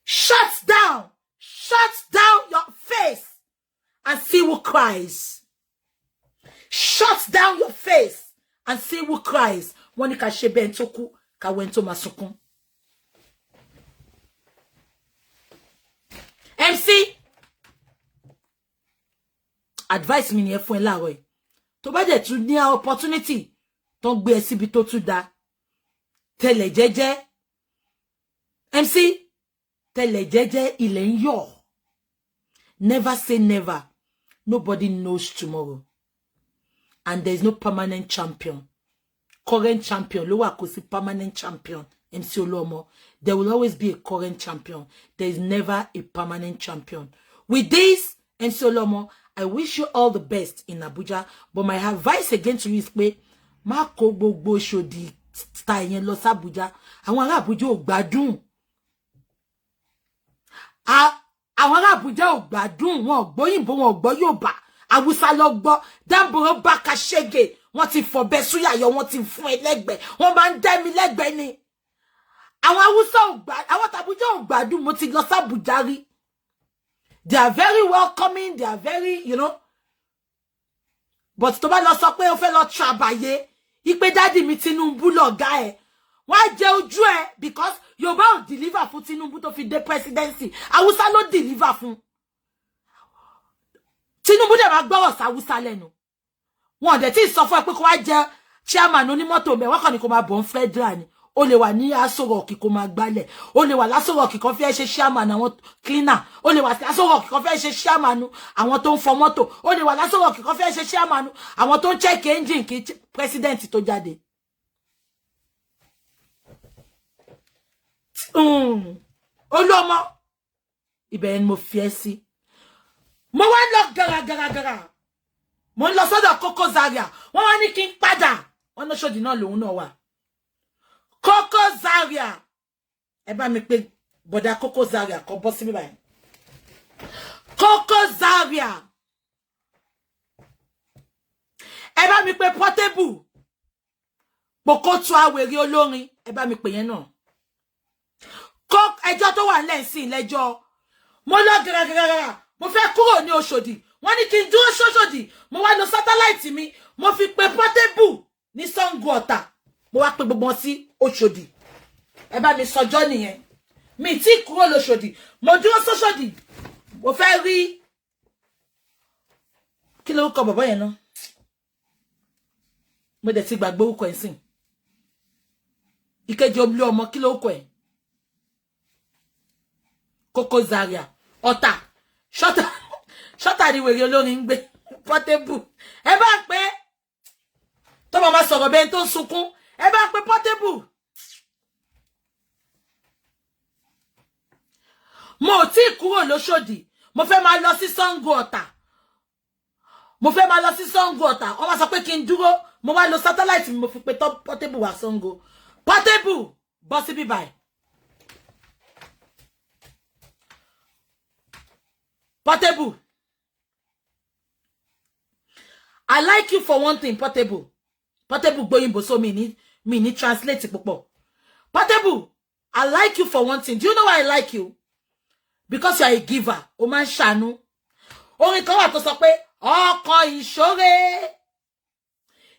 Shut down your face and see who cries. Shut down your face and see who cries. Wọ́n ní ká ṣe bẹ́ẹ̀ tó kú, káwé ẹni tó máa sunkún. MC, advice mi nìyẹn fún ẹ láàárọ̀ yìí. Tó bá dẹ̀ tún ní opportunity tó gbé ẹ síbi tó tún dá, tẹ̀lẹ̀ jẹ́jẹ́. MC, tẹ̀lẹ̀ jẹ́jẹ́ ilẹ̀ ń yọ̀. Never say never. Nobody knows tomorrow. And there is no permanent champion. Current champion, ló wà kò sí permanent champion. MC Oluomo. There will always be a current champion. There is never a permanent champion. With this, MC Oluomo, I wish you all the best in Abuja. But my advice again to you is pé má kó gbogbo ṣòdì style yẹn lọ sí Abuja. Àwọn ará Abuja ò gbádùn. Àwọn ará Abuja ò gbádùn. Wọn ò gbọ́ Òyìnbó, wọn ò gbọ́ Yorùbá. Hausa ló gbọ́. Damboro baka ṣege. Wọ́n ti fọ̀bẹ súyàyọ, wọ́n ti fún ẹ lẹ́gbẹ̀ẹ́. Wọ́n máa ń dá mi lẹ́gbẹ̀ẹ́ ni. Àwọn Hausa ò gbádùn. Àwọn t'Abuja ò gbádùn. Mo ti lọ sí Abuja rí. They are very welcoming. They are very, you know. But tó bá lọ sọ pé ó fẹ́ lọ trabaye, ipe daddy mi Tinubu lọ̀gá ẹ̀. Wọ́n á jẹ ojú ẹ̀ because Yorùbá ò deliver fún Tinubu tó fi dé presidency. Hausa ló deliver fún. Tinubu dẹ̀ máa gbọ́rọ̀ sí Hausa lẹ́nu. Wọ́n dẹ̀ tí sọ fún ẹ pé kó wá jẹ chairman onímọ́tò ńbẹ̀, wọ́n kàn ní kó máa bọ̀ federal ni. Ó lè wà ní Aso Rock kó máa gbálẹ̀. Ó lè wà l'Aso Rock kan fẹ́ ṣe chairman àwọn cleaner. Ó lè wà l'Aso Rock kan fẹ́ ṣe chairman àwọn tó ń fọ mọ́tò. Ó lè wà l'Aso Rock kan fẹ́ ṣe chairman àwọn tó ń check engine kí president tó jáde. Oluomo, ibẹ̀ ni mo fi ẹ́ sí. Mo wá lọ gara. Mo lọ sọ́dọ̀ Koko Zaria. Wọ́n wá ní kí n padà. Wọ́n no ṣòdì náà lòun náà wà. Koko Zaria. Ẹ bá mi pé bọ̀dá Koko Zaria kó bọ́ sí mi báyìí. Koko Zaria. Ẹ bá mi pé Portable. Pokotu Awere olórin. Ẹ bá mi pé yẹn náà. Ẹjọ́ tó wà lẹ́sìn lẹ́jọ́. Mo lọ gara. Mo fẹ́ kúrò ní Òṣòdì. Wọ́n ní kí n dúró ṣóṣòdì. Mo wá lọ satellite mi. Mo fi pé Portable ní Sango Ọ̀tà. Mo wá pé gbogbo wọn sí Òṣòdì. Ẹ bá mi sọjọ́ nìyẹn. Mi tí kúrò l'Òṣòdì. Mo dúró s'Òṣòdì. Mo fẹ́ rí kí ló kọ bàbá yẹn náà. Mo dẹ̀ ti gbàgbé orúkọ ẹ̀ sìn. Ìkejì Oluomo kí ló kọ ẹ̀. Koko Zaria. Ọ̀tà. Ṣọ́tà ni wèrè olórin ń gbé. Portable. Ẹ bá ń pé tó bá máa sọ̀rọ̀ bẹ́ẹ̀ tó ń sunkún. Ẹ bá ń pé Portable. Mo ò tí kúrò l'Òṣòdì. Mo fẹ́ máa lọ sí Sango Ọ̀tà. Wọ́n wá sọ pé kí n dúró. Mo wá lo satellite mi, mo fi pé Portable wá Sango. Portable, bọ́ sí bíbáyìí. Portable. I like you for one thing, Portable. Portable gbóyìnbó so mi ní translate púpọ̀. Portable, I like you for one thing. Do you know why I like you? Because you are a giver. O máa ń ṣàánú. Orin kan wà tó sọ pé ọkàn ìṣòre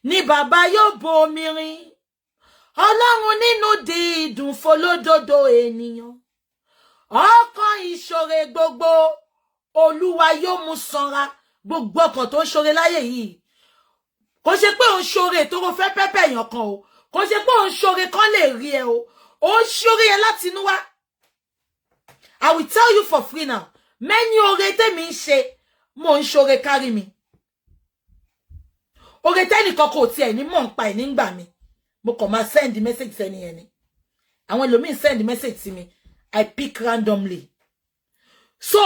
ni bàbá yóò bomi rin. Ọlọ́run nínú dídùn fọlódodo ènìyàn. Ọkàn ìṣòre gbogbo Olúwa yóò mú sanra. Gbogbo ọkàn tó ń ṣoore láyé yìí. Kò ṣe pé ó ń ṣoore tó ro fẹ́ pẹ́pẹ́ èèyàn kan o. Kò ṣe pé ó ń ṣoore kan lè rí ẹ o. Ó ń ṣoore yẹn láti inú wá. I will tell you for free now. Many oore tèmi ń ṣe, mo ń ṣoore kárí mi. Oore tẹ́nìkan kò tiẹ̀ ní mọ̀ ń pa ẹ̀ nígbà mi. Mo kàn máa send message sẹ́ni yẹn ni. Àwọn ẹlòmíì send message sí mi. I pick randomly. So,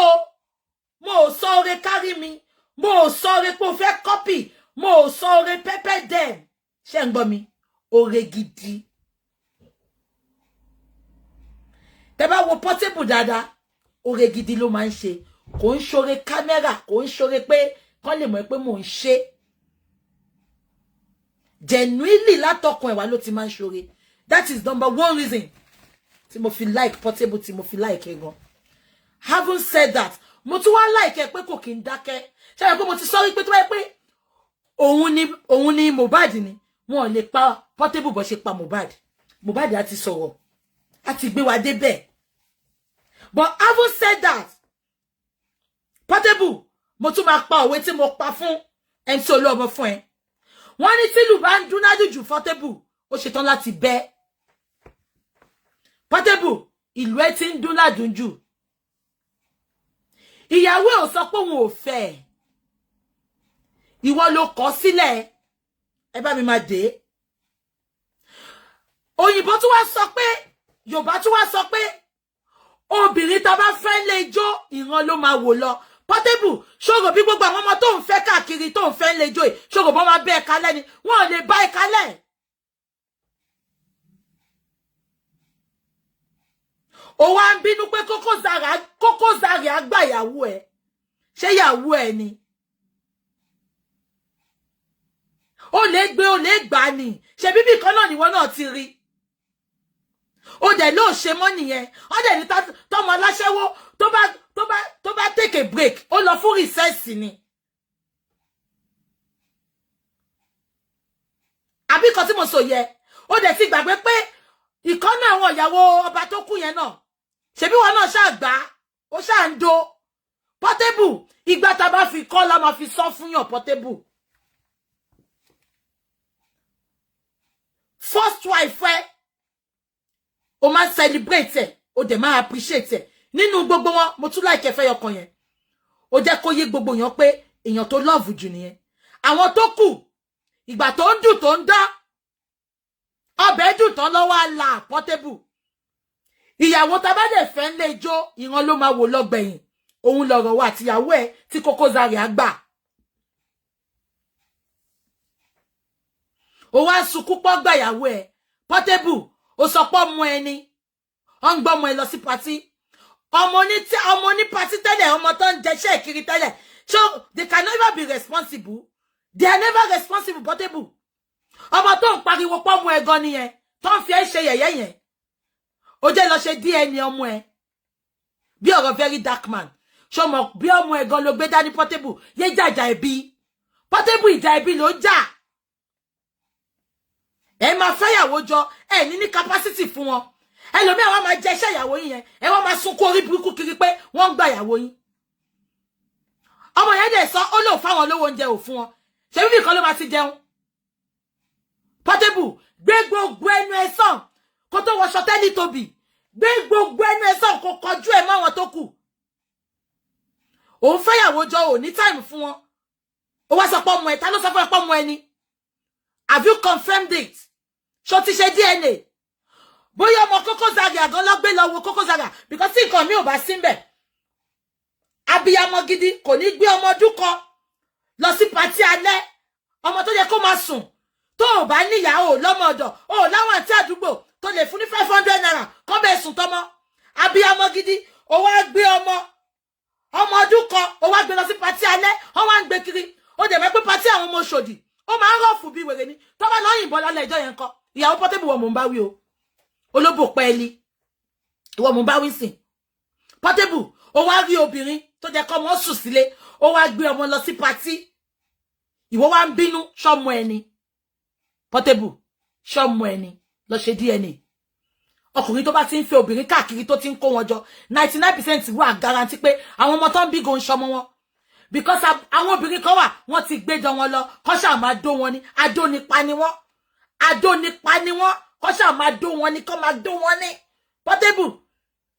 mo sorry carry me. Mo sorry po fe copy. Mo sorry pepper them. Ṣé ń gbọ́ mi? Ore gidi. Tẹ́ bá wo Portable dáadáa, ore gidi ló máa ń ṣe. Kò ń ṣore camera, kò ń ṣore pé kán lè mọ̀ pé mo ń ṣe. Genuinely látọkàn ẹ̀wà ló ti máa ń ṣore. That is number one reason. Tí mo fi like Portable, tí mo fi like ẹ gan. Having said that, mo tún wá like ẹ pé kò kí ń dákẹ́. Ṣé ẹ pé mo ti sorry pé tó bá pé òun ni Mohbad ni. Wọ́n lè pa Portable bó ṣe pa Mohbad. Mohbad á ti sọ̀rọ̀. Á ti gbé wa débẹ̀. But having said that, Portable, mo tún máa pa òwe tí mo pa fún MC Oluomo fún ẹ. Wọ́n ní tí ìlú bá ń dún ládùjù Portable, ó ṣetán láti bẹ́. Portable, ìlú ẹ ti ń dún ládùjù. Ìyàwó ò sọ pé òun ò fẹ́. Ìwọ ló kọ̀ sílẹ̀. Ẹ bá mi máa dé. Òyìnbó tún wá sọ pé, Yorùbá tún wá sọ pé, obìnrin tá bá fẹ́ lè jó, ìran ló máa wò lọ. Portable, ṣòro bí gbogbo àwọn ọmọ tó ń fẹ́ káàkiri tó ń fẹ́ lè jó, ṣòro bọ́ máa bẹ́ ẹ kalẹ̀ ni, wọ́n ò lè bá ẹ kalẹ̀. Ó wá ń bínú pé Koko Zaria àgbà ìyàwó ẹ̀. Ṣé ìyàwó ẹ̀ ni? Ó lè gbé, ó lè gbà ni. Ṣé bíbí kan náà ni wọ́n náà ti rí. Ó dẹ̀ ló ṣe mọ́ nìyẹn. Ó dẹ̀ ní tọ́mọ aláṣẹ́wó tó bá take a break. Ó lọ fún recess ni. Àbí kan tí mo sọ yẹ. Ó dẹ̀ ti gbàgbé pé ìkan náà àwọn ìyàwó ọba tó kú yẹn náà. Ṣebí wọn náà ṣáà gbà. Ó ṣáà ń do. Portable, ìgbà tá bá fi kọ́ la máa fi sọ fún yàn Portable. First wife ẹ, o máa celebrate ẹ, o dẹ̀ máa appreciate ẹ. Nínú gbogbo wọn, mo tún like ẹ fẹ́ yọkan yẹn. Ó jẹ́ kó yé gbogbo yàn pé èèyàn tó love jù nìyẹn. Àwọn tó kù, ìgbà tó ń dùn tó ń dá, ọbẹ̀ dùn tán lọ́wọ́ àlà Portable. Ìyàwó tá bá dẹ̀ fẹ́ lè jó, ìran ló máa wò lọ́gbẹ̀yìn. Òun lọ̀rọ̀ wa àti ìyàwó ẹ̀ tí Koko Zaria gbà. Ó wá sunkún pọ̀ gbà ìyàwó ẹ̀. Portable, ó sọ pé ọmọ ẹni. Ó ń gbọ́ ọmọ ẹ lọ sí party. Ọmọ ní party tẹ́lẹ̀, ọmọ tó ń jẹṣẹ́ kiri tẹ́lẹ̀. So they can never be responsible. They are never responsible, Portable. Ọmọ tó ń pariwo pọ̀ ọmọ ẹ gan nìyẹn. Tó ń fi ẹ́ ṣe yẹ̀yẹ́ yẹn. Ó jẹ́ lọ ṣe DNA ọmọ ẹ. Bí ọ̀rọ̀ very dark man. Ṣó mọ̀ bí ọmọ ẹ gan ló gbé dání Portable. Yé jàjà ẹbí. Portable ìjà ẹbí ló jà. Ẹ máa fẹ́ ìyàwó jọ, ẹ ní capacity fún wọn. Ẹlòmíì àwọn máa jẹ iṣẹ́ ìyàwó yín yẹn, ẹ wọ́n máa sunkún orí burúkú kiri pé wọ́n ń gba ìyàwó yín. Ọmọ yẹn dẹ̀ sọ, ó lò fáwọn olówó oúnjẹ ò fún wọn. Ṣé bíbí kan ló máa ti jẹun? Portable, gbé gbogbo ẹnu ẹ sàn, kó tó wọṣọ tẹ́lí tóbi. Gbé gbogbo ẹnu ẹ sàn, kó kọjú ẹ mọ́ àwọn tó kù. Òun fẹ́ ìyàwó jọ, ò ní time fún wọn. Ó wá sọ pé ọmọ ẹ, ta ló sọ fún ẹ pé ọmọ ẹ ni? Have you confirmed it? Ṣó ti ṣe DNA? Bóyá ọmọ Koko Zaria gan lọ gbé lọ wo Koko Zaria because tí nǹkan mi ò bá sí ńbẹ̀. Abiyamọ gidi kò ní gbé ọmọ ọdún kan lọ sí party alẹ́. Ọmọ tó yẹ kó máa sùn. Tó ò bá níyàwó lọ́mọ ọ̀dọ̀, ó láwọn àti àdúgbò tó lè fún ní 500 naira kó bẹ́ẹ̀ sùn tọmọ. Abiyamọ gidi, ó wá gbé ọmọ ọdún kan, ó wá gbé lọ sí party alẹ́, ó wá ń gbé kiri. Ó dẹ̀ mọ̀ pé party àwọn ọmọ Ṣòdì. Ó máa ń rọ̀fù bí wèrè ni. Tó bá lọ yìnbọn lálẹ́ ẹjọ́ yẹn kọ́. Ìyàwó Portable wọ̀ mò ń bá wí o. Olóbò pẹ́ẹ́lí. Ìwọ mò ń bá wí sìn. Portable, ó wá rí obìnrin tó jẹ́ kó ọmọ sùn sílé. Ó wá gbé ọmọ lọ sí party. Ìwọ wá ń bínú ṣọmọ ẹni. Portable, ṣọmọ ẹni lọ ṣe DNA. Ọkùnrin tó bá ti ń fẹ́ obìnrin káàkiri tó ti ń kó wọn jọ, 99% wà guarantee pé àwọn ọmọ tó ń bí gan ṣọmọ wọn. Because àwọn obìnrin kan wà, wọ́n ti gbé jọ wọn lọ, kó ṣá máa dó wọn ni, adó nípa ni wọ́n. Adó nípa ni wọ́n, kó ṣá máa dó wọn ni, kó máa dó wọn ni. Portable,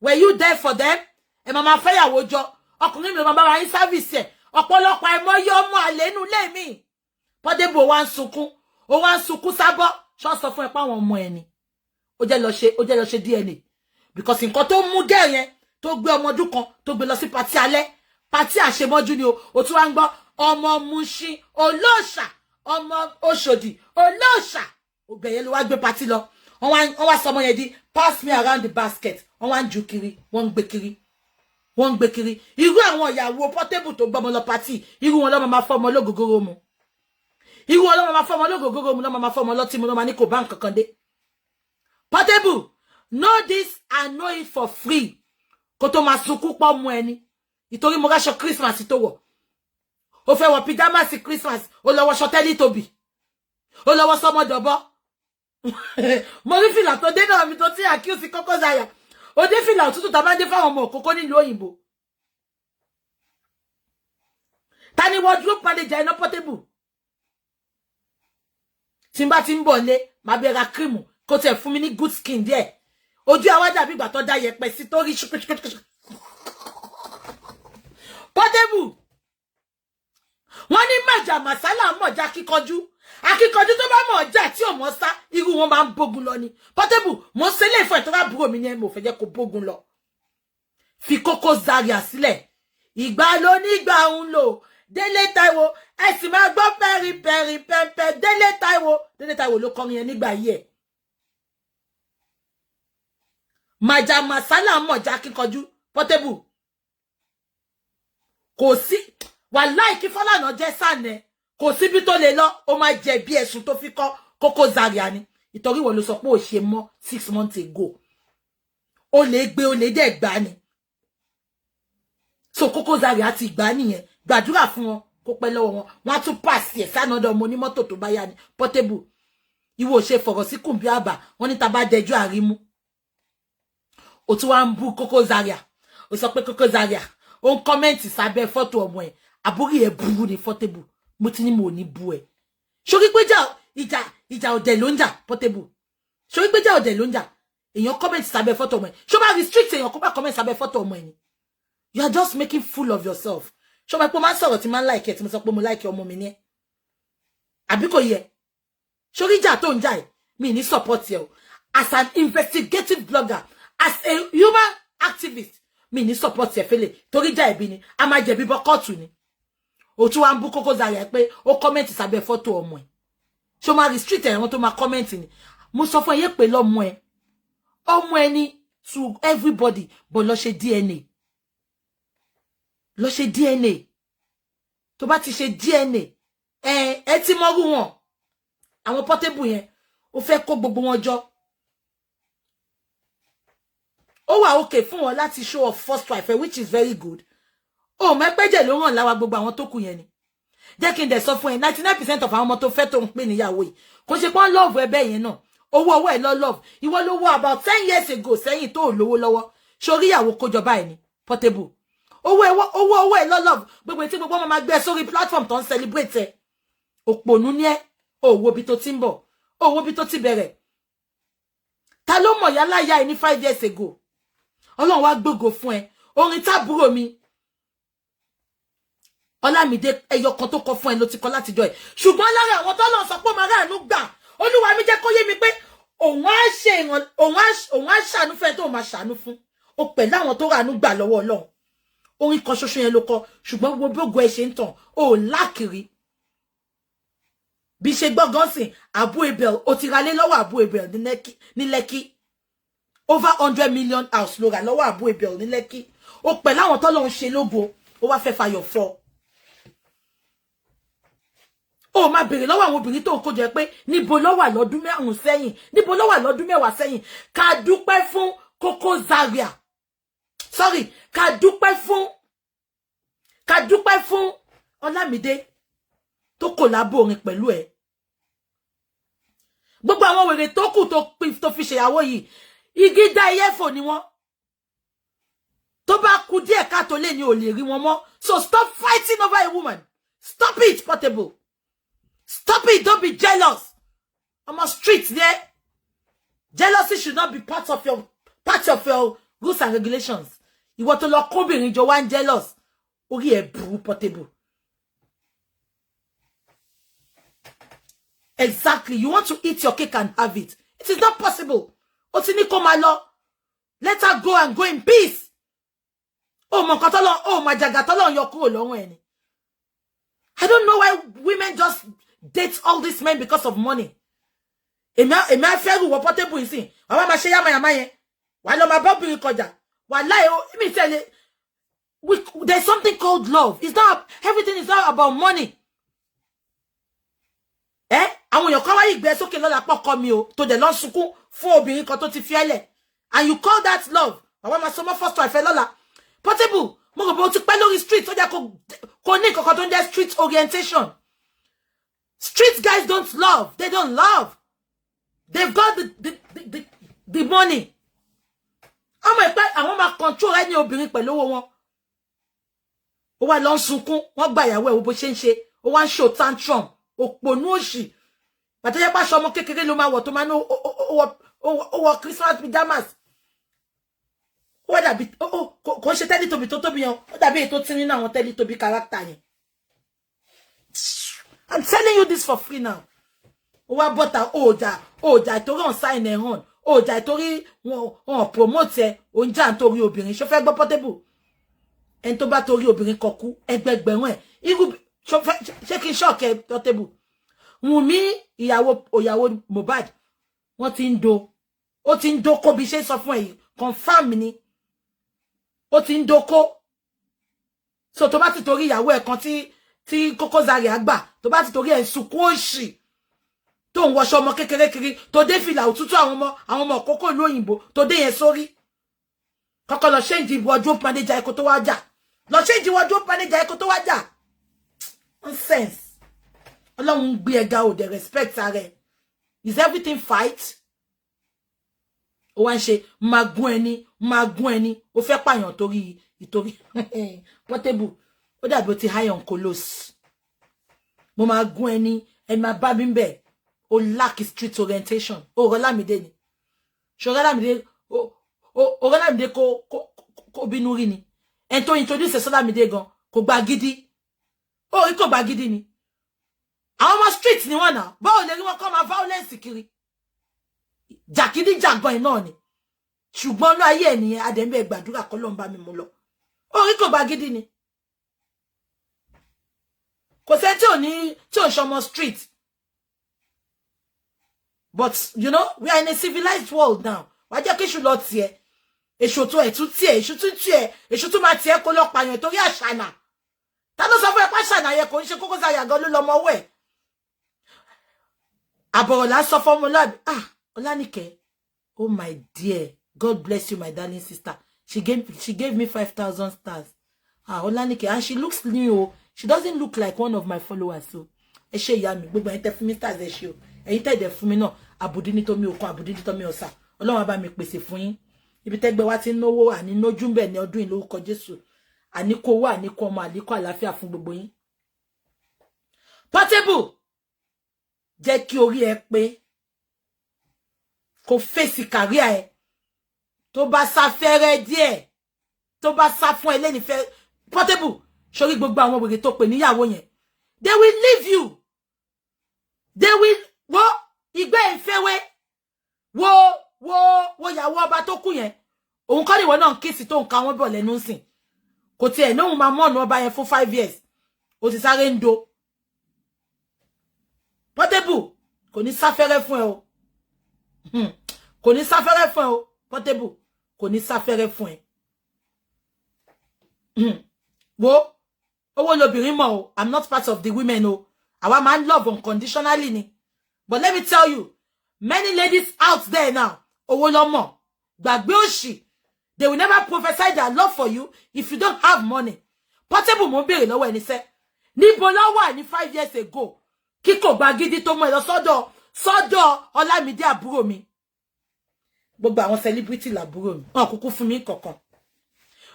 were you there for them? Ẹ máa fẹ́ ìyàwó jọ, ọkùnrin mi máa bá wa yín service ẹ̀, ọ̀pọ̀lọpọ̀ àìmọye ọmọ àlè inú ilé mi. Portable wá ń sunkún sábọ́, ṣọ́ sọ fún ẹ pé àwọn ọmọ ẹ ni. Ó jẹ́ lọ ṣe DNA. because nǹkan tó mú girl yẹn tó gbé ọmọ ọdún kan tó gbé lọ sí party alẹ́ party àṣemọ́jú ni o tún wá ń gbọ́ ọmọ Mushin olóòṣà ọmọ Òṣòdì olóòṣà ògbẹ̀yẹ ló wá gbé party lọ wọ́n wá sọmọ yẹn di pass me around the basket wọ́n wá ń ju kiri wọ́n ń gbé kiri irú àwọn ìyàwó Portable tó gbọ́mọ lọ party irú wọn lọ́mọ máa fọ́mọ lógógóró mu irú wọn lọ́mọ máa fọ́mọ lógógóró mu lọ́mọ máa fọ́mọ lọ́tí mu lọ́mọ ní kò bá nǹkan kan dé. Portable know this and know it for free kó tó máa sunkún pọ̀ mú ẹni ìtorí mo ráṣọ Christmas tó wọ̀ ó fẹ́ wọ pyjamas Christmas ó lọ wọṣọ Teletubby ó lọ wọ sọmọdọ̀bọ mo rí fìlà tó dé náà mi tó tí accuse Koko Zaria ó dé fìlà òtútù tá bá dé fáwọn ọmọ òkókó nílùú òyìnbó ta ni wardrobe manager iná Portable tí n bá ti ń bọ̀ lé máa bẹ ra cream kó tẹ̀ fún mi ní good skin díẹ̀ ojú àwájà bí ìgbà tó dá yẹpẹ sí tó rí Portable wọ́n ní màjà màsálà mọ̀já kíkanjú akíkanjú tó bá mọ̀ ọjà tí ò mọ̀ sá irú wọn máa ń bógun lọ ni. Portable mo ṣe lè fún ẹ̀ tó bá búrò mi ní mo fẹ́ jẹ́ kó bógun lọ fi Koko Zaria sílẹ̀ ìgbà ló ní ìgbà ń lò Délé Táíwò ẹ sì máa gbọ́ pẹ́rì pẹ́pẹ́ Délé Táíwò ló kọrin yẹn nígbà yìí ẹ̀ màjà màsálà mọ̀já kíkanjú Portable kò sí wàláì kí Fọlànà jẹ́ sànẹ́ kò síbi tó lè lọ ó máa jẹ̀bi ẹ̀sùn tó fi kọ́ Koko Zaria ni ìtorí wọ́n ló sọ pé ó ṣe mọ́ 6 months ago ó lè gbé ó lè dẹ̀ gbá ni so Koko Zaria ti gbá nìyẹn gbàdúrà fún wọn kó pẹ́ lọ́wọ́ wọn wọ́n á tún pàṣẹ ẹ̀ sánàdọ̀ ọmọ onímọ́tò tó bá yá ni. Portable ìwọ ṣe fọ̀rọ̀ sí kùnbí àbà wọ́n ní ta bá dẹjú àrímú ó tún wá ń bú Koko Zaria ó sọ pé Koko Zaria ó ń kọ́mẹ́ǹtì sábẹ́ fọ́tò ọmọ ẹ̀ àbúrí ẹ̀ burú ni Portable mo ti ní mo ní bú ẹ̀ ṣorí pé ìjà ọ̀dẹ̀ ló ń jà Portable ṣorí pé ìjà ọ̀dẹ̀ ló ń jà èèyàn kọ́mẹ́ǹtì sábẹ́ fọ́tò ọmọ ẹ̀ ṣó bá restrict èèyàn kó bá kọ́mẹ́ǹtì sábẹ́ fọ́tò ọmọ ẹ̀ ni you are just making fool of yourself ṣó bá pé máa ń sọ̀rọ̀ tí máa ń like ẹ̀ tí mo sọ pé mo like ọmọ mi ní ẹ̀ àbí kò yẹ ṣorí ìjà tó ń jà ẹ̀ mi ní support ẹ̀ o as an investigative blogger as a human activist mi ní support ẹ̀ fẹ́lẹ̀ torí jà ẹ̀bí ni a máa jẹ̀bi bọ́ kóòtù ni ó tún wá ń bú Koko Zaria pé ó kọ́mẹ́ǹtì sábẹ́ fọ́tò ọmọ ẹ̀ ṣó máa restrict ẹ̀wọ̀n tó máa kọ́mẹ́ǹtì ni mo sọ fún ẹ yé pé lọ́mọ ẹ ní to everybody but lọ ṣe DNA tó bá ti ṣe DNA ẹ ti mọ́rú wọn àwọn Portable yẹn ó fẹ́ kó gbogbo wọn jọ ó wà okay fún wọn láti show off first wife which is very good ó mẹ́pẹ́jẹ̀ ló ràn láwa gbogbo àwọn tó kù yẹn ni jẹ́ kí n dẹ̀ sọ fún ẹ 99% of àwọn ọmọ tó fẹ́ tó ń pè níyàwó yìí kò ṣe pọ́n love ẹbẹ́ yẹn náà owó ẹ̀ lọ love ìwọ ló wọ about 10 years ago sẹ́yìn tó lówó lọ́wọ́ sórí ìyàwó kójọ báyìí ni Portable owó ẹ̀ lọ love gbogbo tí gbogbo ọmọ máa gbé sórí platform tó ń celebrate ẹ òpònú ní ẹ òwò bí tó ti ń bọ̀ òwò bí tó ti bẹ̀rẹ̀ ta ló mọ̀ yálà yá ẹ ní 5 years ago Ọlọ́run wá gbógo fún ẹ orin tábúrò mi Ọlámídé ẹyọ kan tó kọ fún ẹ ló ti kọ láti jọ ẹ ṣùgbọ́n lára àwọn tó lọ sọ pé màá ráàánú gbà Olúwa mi jẹ́ kó yé mi pé òun á ṣàánú fún ẹ tó máa ṣàánú fún o pẹ̀lú àwọn tó ráàánú gbà lọ́wọ́ Ọlọ́run orin kan ṣoṣo yẹn ló kọ ṣùgbọ́n gbogbo ògo ẹ ṣe ń tàn o lákìrí bí ṣe gbọ́ngàn sìn Abu Ebel o ti ralé lọ́wọ́ Abu Ebel ní Lẹ́kì over 100 million house ló rà lọ́wọ́ Abu Ebel ní Lẹ́kì o pẹ̀lú àwọn tó lọ ń ṣe lógo ó wá fẹ́ fayọ̀ fọ́ ó máa bèrè lọ́wọ́ àwọn obìnrin tó kó jẹ pé níbo ló wà lọ́dún 5 sẹ́yìn níbo ló wà lọ́dún 10 sẹ́yìn ká dúpẹ́ fún Koko Zaria sorry ká dúpẹ́ fún Ọlámídé tó kòlábò orin pẹ̀lú ẹ̀ gbogbo àwọn wèrè tó kù tó fi ṣèyàwó yìí igi dá iyẹ́fò ni wọ́n tó bá kù díẹ̀ ká tó lè ní ò lè rí wọn mọ́ so stop fighting over a woman stop it Portable. Stop it, don't be jealous. I'm a street there. Jealousy should not be part of your rules and regulations. You want to look kóbìnrin jọ wá jealous. Orí ẹ burú Portable. Exactly. You want to eat your cake and have it. It is not possible. Ó ti ní kó máa lọ. Let her go and go in peace. Oh, my God, oh, my jagatolo, you're cool long way. I don't know why women just date all these men because of money. Emi afẹ́rù wọ Portable ìsìn. Àwọn máa ṣe yàmàyàmá yẹn. Wà lọ máa bá obìnrin kọjá. Wallahi, let me tell you, there's something called love. It's not, everything is not about money. Àwọn èèyàn kan wá ìgbẹ́ sókè lọ́la pọ́kọ mi o, tó dẹ̀ lọ sunkún fún obìnrin kan tó ti fi ẹlẹ̀. And you call that love? Àwọn máa sọ mọ́ first wife lọ́la. Portable, mo rò pé o ti pẹ́ lórí street, ó jẹ́ kó ní kankan tó ń jẹ́ street orientation. Street guys don't love. They don't love. They've got the money. Àwọn máa control ẹni obìnrin pẹ̀lú owó wọn. Ó wá lọ sunkún, wọ́n gba ìyàwó ẹ̀ wo bó ṣe ń ṣe. Ó wá ń show tantrum. Òpònú òṣì. Bàtà yẹ pa ṣọmọ kékeré ló máa wọ̀ tó máa ní ó wọ Christmas pajamas. Ó dàbí kò ṣe Teletubby tó tóbi yẹn. Ó dàbí ètò tí nínú àwọn Teletubby character yẹn. I'm telling you this for free now. Ó wá bọ́ta ọjà ìtorí on sign ẹ̀ hàn. Ọjà ìtorí wọn promote ẹ̀ oúnjẹ nítorí obìnrin. Ṣó fẹ́ gbọ́ Portable? Ẹni tó bá torí obìnrin kọkú ẹgbẹgbẹ̀rún ẹ̀. Irú ṣé kí n ṣọ́ọ̀kẹ́ Portable? Wùnmí ìyàwó Mohbad wọ́n ti ń do. Ó ti ń dóko bí ṣe sọ fún ẹ yìí. Confirm ni. Ó ti ń dóko. So tó bá ti torí ìyàwó ẹ̀ kan tí Koko Zaria àgbà, tó bá ti torí ẹ̀ sunkún òṣì. Tó ń wọṣọ ọmọ kékeré kiri, tó dé fìlà òtútù àwọn ọmọ Koko ìlú òyìnbó, tó dé yẹn sórí. Kọ́kọ́ lọ change wardrobe manager ẹ kó tó wá jà. Lọ change wardrobe manager ẹ kó tó wá jà. Nonsense. Ọlọ́run gbé ẹ̀ga ò dẹ̀ respect ààrẹ. Is everything fight? Ó wá ń ṣe máa gún ẹni, ó fẹ́ pààyàn ìtorí Portable. Ó dàbí ó ti high on colos. Mo máa gún ẹni máa bá mi bẹ̀. O lack street orientation. O Olamide ni. Olamide kò bínú rí ni. En tó introduce Olamide gan kò gba gidi. O rí kò gba gidi ni. Àwọn ọmọ street ni wọ́n náà. Báwo lè rí wọn kọ́ máa violence kiri. Jàkídí jàgbọ́n náà ni. Ṣùgbọ́n ní ayé ènìyàn adẹ̀mbẹ̀ gbàdúrà kọ́ lọ́n bá mi mú lọ. O rí kò gba gidi ni. Kò sẹ́ tí ò ṣọmọ street. But, you know, we are in a civilized world now. Why jẹ́ kí èṣù lọ tiẹ̀? Èṣù tó ẹ̀ tún tiẹ̀, èṣù tún tiẹ̀, èṣù tún máa tiẹ̀ kó lọ pààyàn torí àṣànà. Ta ló sọ fún ẹ pé àṣànà yẹ kò ń ṣe Koko Zaria gan ló lọ́mọ ọwọ́ ẹ̀? Àbọ̀rọ̀ là sọ fún ọmọlúàbí. Ọlánìkẹ́, oh my dear, God bless you, my darling sister. She gave me 5,000 stars. Ọlánìkẹ́, and she looks new. She doesn't look like one of my followers. So, ẹ ṣé ìyá mi, gbogbo ẹ̀yin tẹ́ fún mi stars ẹ ṣé o. Ẹ̀yin tẹ́ dẹ̀ fún mi náà, àbùdí ní tómi òkun, àbùdí ní tómi ọ̀sà. Ọlọ́run bá mi pèsè fún yín. Ibi tẹ́gbẹ́ wa ti ń náwó àní nójú ń bẹ̀ ní ọdún yìí lórúkọ Jésù. Àníkó owó, àníkó ọmọ, àníkó àlàáfíà fún gbogbo yín. Portable, jẹ́ kí orí ẹ pé kó fèsì career ẹ. Tó bá sá fẹ́rẹ́ díẹ̀, tó bá sá fún ẹ lẹ́ni fẹ́. Portable, sórí gbogbo àwọn wèrè tó pè níyàwó yẹn. They will leave you. They will wo ìgbẹ́ ìfẹ́wé wo ìyàwó ọba tó kú yẹn. Òun kọ́ ni ìwọ náà kíìsì tó ń ka wọ́n bọ̀ lẹ́nu sìn. Kò tiẹ̀ náà máa mọ́ọ̀nù ọba yẹn fún 5 years. Ó ti sáré ń do. Portable, kò ní sáfẹ́rẹ́ fún ẹ o. Kò ní sáfẹ́rẹ́ fún ẹ o. Portable, kò ní sáfẹ́rẹ́ fún ẹ. Wo owó lobìnrin mọ̀ o. I'm not part of the women o. Our man love unconditionally ni. But let me tell you, many ladies out there now, owó lọ́mọ, gbàgbé òṣì, they will never prophesy their love for you if you don't have money. Portable mo béèrè lọ́wọ́ ẹni sẹ́. Níbo ló wà ní 5 years ago? Kíkò gba gidi tó mọ ẹ lọ sọ́dọ̀ Ọlámídé àbúrò mi. Gbogbo àwọn celebrity làbúrò mi. Wọ́n kúkú fún mi kankan.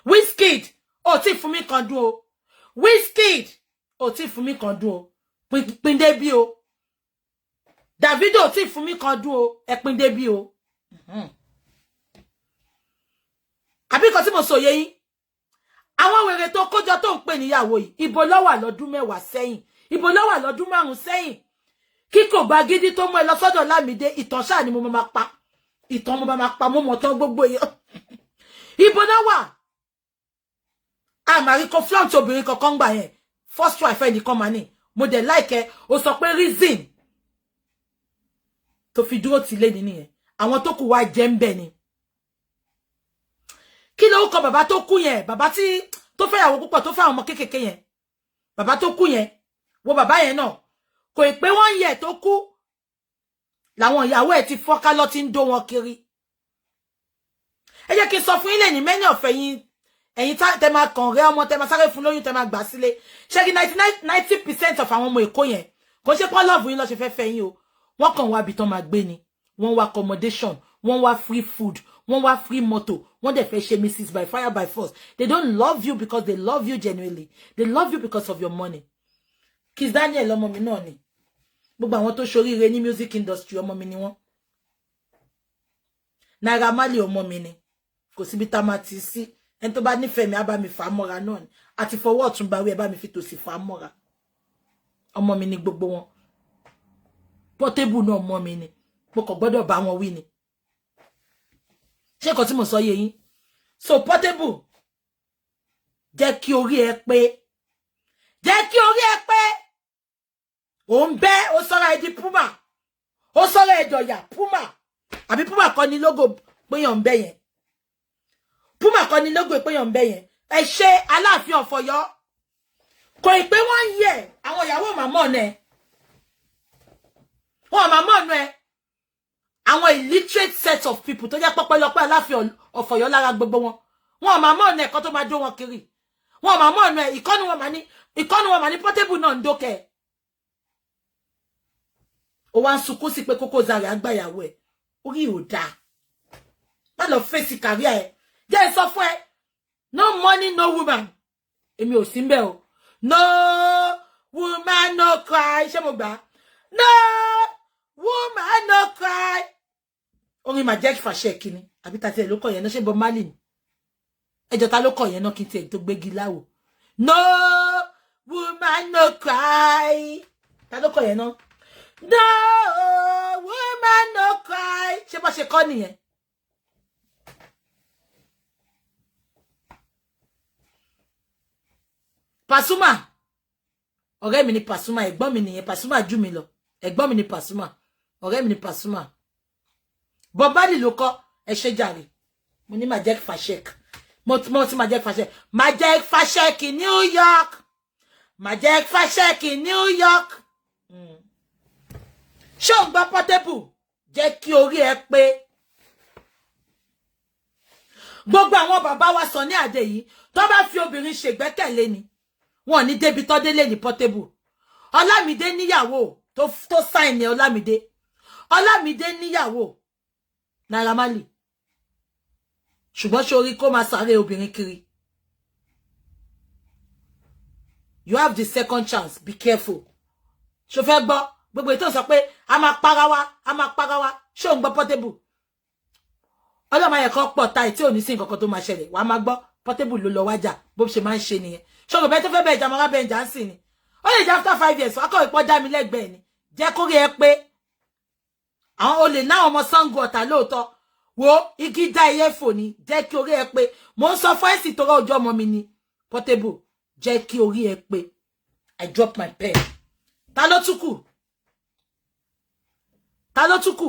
Wizkid, ó ti fún mi kan dùn o. Wizkid, ó ti fún mi kan dùn o. Pin débi o. Davido ti fún mi kan dùn o. Ẹ pin débi o. Àbí kan tí mo sọ yé yín. Àwọn wèrè tó kójọ tó ń pè níyàwó yìí. Ibo ló wà lọ́dún 10 sẹ́yìn. Ibo ló wà lọ́dún 5 sẹ́yìn. Kíkò gba gidi tó mú ẹ lọ sọ́dọ̀ Lámídé, ìtàn ṣáà ni mo máa pa. Ìtàn mo máa pa mo mọ̀ tán gbogbo èèyàn. náà wà mari ko flaunt obìnrin kankan gbà yẹn first wife ẹni kan mà ní mo dẹ̀ like ó sọ pé reason tó fi dúró ti lé ní nìyẹn àwọn tó kù wá jẹ́ ńbẹ̀ ni kí ló kọ bàbá tó kú yẹn bàbá tí tó fẹ́ yàwó púpọ̀ tó fẹ́ àwọn ọmọ kékèké yẹn bàbá tó kú yẹn wo bàbá yẹn náà kò ì pé wọ́n yẹ tó kú làwọn ìyàwó ẹ̀ ti fọ́ká lọ ti ń dó wọn kiri ẹ jẹ́ kí n sọ fún yín lẹ́ni many of ẹ̀yin tẹ́ máa kàn rẹ́ ọmọ tẹ́ máa sáré fún lóyún tẹ́ máa gbà sílé ṣé kí 90% of àwọn ọmọ Èkó yẹn kò ṣe pọ́ love yín lọ ṣe fẹ́ yín o wọ́n kàn wá bí tán máa gbé ni wọ́n wá accommodation wọ́n wá free food wọ́n wá free motor wọ́n dẹ̀ fẹ́ ṣe Mrs. by fire by force they don't love you because they love you genuinely they love you because of your money Kiss Daniel ọmọ mi náà ni gbogbo àwọn tó ṣoríire ní music industry ọmọ mi ni wọ́n Naira Marley ọmọ mi ni kò síbi tá máa ti sí ẹni tó bá nífẹ̀ẹ́ mi á bá mi fà á mọ́ra náà ni àti fọwọ́ ọ̀tún bá wí ẹ bá mi fi tòsì fà á mọ́ra ọmọ mi ni gbogbo wọn Portable náà ọmọ mi ni mo kàn gbọ́dọ̀ bá wọn wí ni ṣé nǹkan tí mo sọ yé yín so Portable jẹ́ kí orí ẹ pé ó ń bẹ́ ó sọ́ra ẹ di Puma ó sọ́ra ẹ dọ̀yà Puma àbí Puma kọ́ ni logo péyàn ń bẹ́ yẹn Puma kọ́ ni logo péyàn ń bẹ́ yẹn ẹ ṣe Aláàfin of Ọ̀yọ́ kò ì pé wọ́n yẹ àwọn ìyàwó màmá ọ̀nà ẹ̀ wọ́n màmá ọ̀nà ẹ̀ àwọn illiterate set of people tó jẹ́ pọ́pẹ́lọpẹ́ Aláàfin of Ọ̀yọ́ lára gbogbo wọn màmá ọ̀nà ẹ̀kọ́ tó máa jó wọn kiri wọn màmá ọ̀nà ẹ̀ ìkọ́ni wọn mà ní Portable náà ń dókẹ́ ó wá ń sunkún sí pé Koko Zaria àgbàyàwó ẹ̀ orí ò dáa má lọ fèsì kàríà ẹ̀ jẹ́ sọ fún ẹ no money no woman èmi ò sí ńbẹ̀ o no woman no cry ṣé mo gbà no woman no cry orin Majek Fashek ni àbí tàti ẹ̀ ló kọ yẹn náà ṣé Bob Marley ni ẹjọ́ ta ló kọ yẹn náà kí n tiẹ̀ tó gbégi láwò no woman no cry ta ló kọ yẹn náà no woman no cry ṣé bó ṣe kọ́ nìyẹn Pasuma ọ̀rẹ́ mi ni Pasuma ẹ̀gbọ́n mi nìyẹn Pasuma jù mí lọ ẹ̀gbọ́n mi ni Pasuma ọ̀rẹ́ mi ni Pasuma Bob Marley ló kọ ẹ ṣe jàre mo ní Majek Fashek mo ti Majek Fashek in New York Majek Fashek in New York ṣé o gbọ́ Portable jẹ́ kí orí ẹ pé gbogbo àwọn bàbá wa sọ ní àdé yìí tó bá fi obìnrin ṣègbẹ́kẹ̀lé ni wọn ní débi tó délé ní Portable Ọlámídé níyàwó tó sign ní Ọlámídé níyàwó Naira Marley ṣùgbọ́n ṣorí kó máa sáré obìnrin kiri you have the second chance be careful ṣó fẹ́ gbọ́ gbogbo ètò sọ pé a máa para wa ṣó ń gbọ́ Portable ọlọ́mọ yẹn kan pọ̀ táì tí ò ní sí nǹkan kan tó máa ṣẹlẹ̀ wàá máa gbọ́ Portable ló lọ wájà bó ṣe máa ń ṣe nìyẹn ṣòro bẹ́ẹ̀ tó fẹ́ bẹ́ẹ̀ jàmọ́ra bẹ́ẹ̀ jà ń sìn ni ó lè jẹ́ after 5 years wákọ̀ ìpọ́ dá mi lẹ́gbẹ̀ẹ́ ni jẹ́ kó rí ẹ pé àwọn olè náà ọmọ Sango Ọ̀tà lóòótọ́ wo igi dá iye fò ní jẹ́ kí orí ẹ pé mo ń sọ fún ẹ̀sìn tó rọ ojú ọmọ mi ni Portable jẹ́ kí orí ẹ pé I drop my pen ta ló tún kù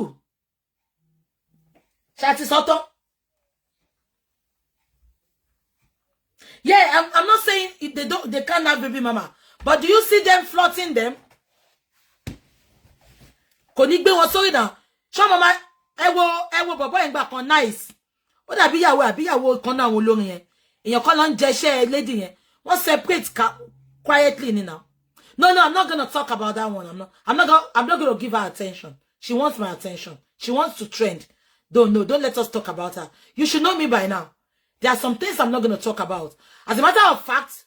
ṣáàtì sọ́tọ̀ yeah I'm not saying if they can't have baby mama but do you see them flirting them kò ní gbé wọn sórí náà ṣọ́ mama ẹ wo bọ̀bọ́ yẹn gbà kan nice ó dàbí ìyàwó kan náà àwọn olórin yẹn èèyàn kan ló ń jẹ iṣẹ́ lady yẹn wọ́n separate quietly ni now no I'm not gonna talk about that one I'm not gonna give her attention she wants my attention she wants to trend don't let us talk about her you should know me by now there are some things I'm not gonna talk about as a matter of fact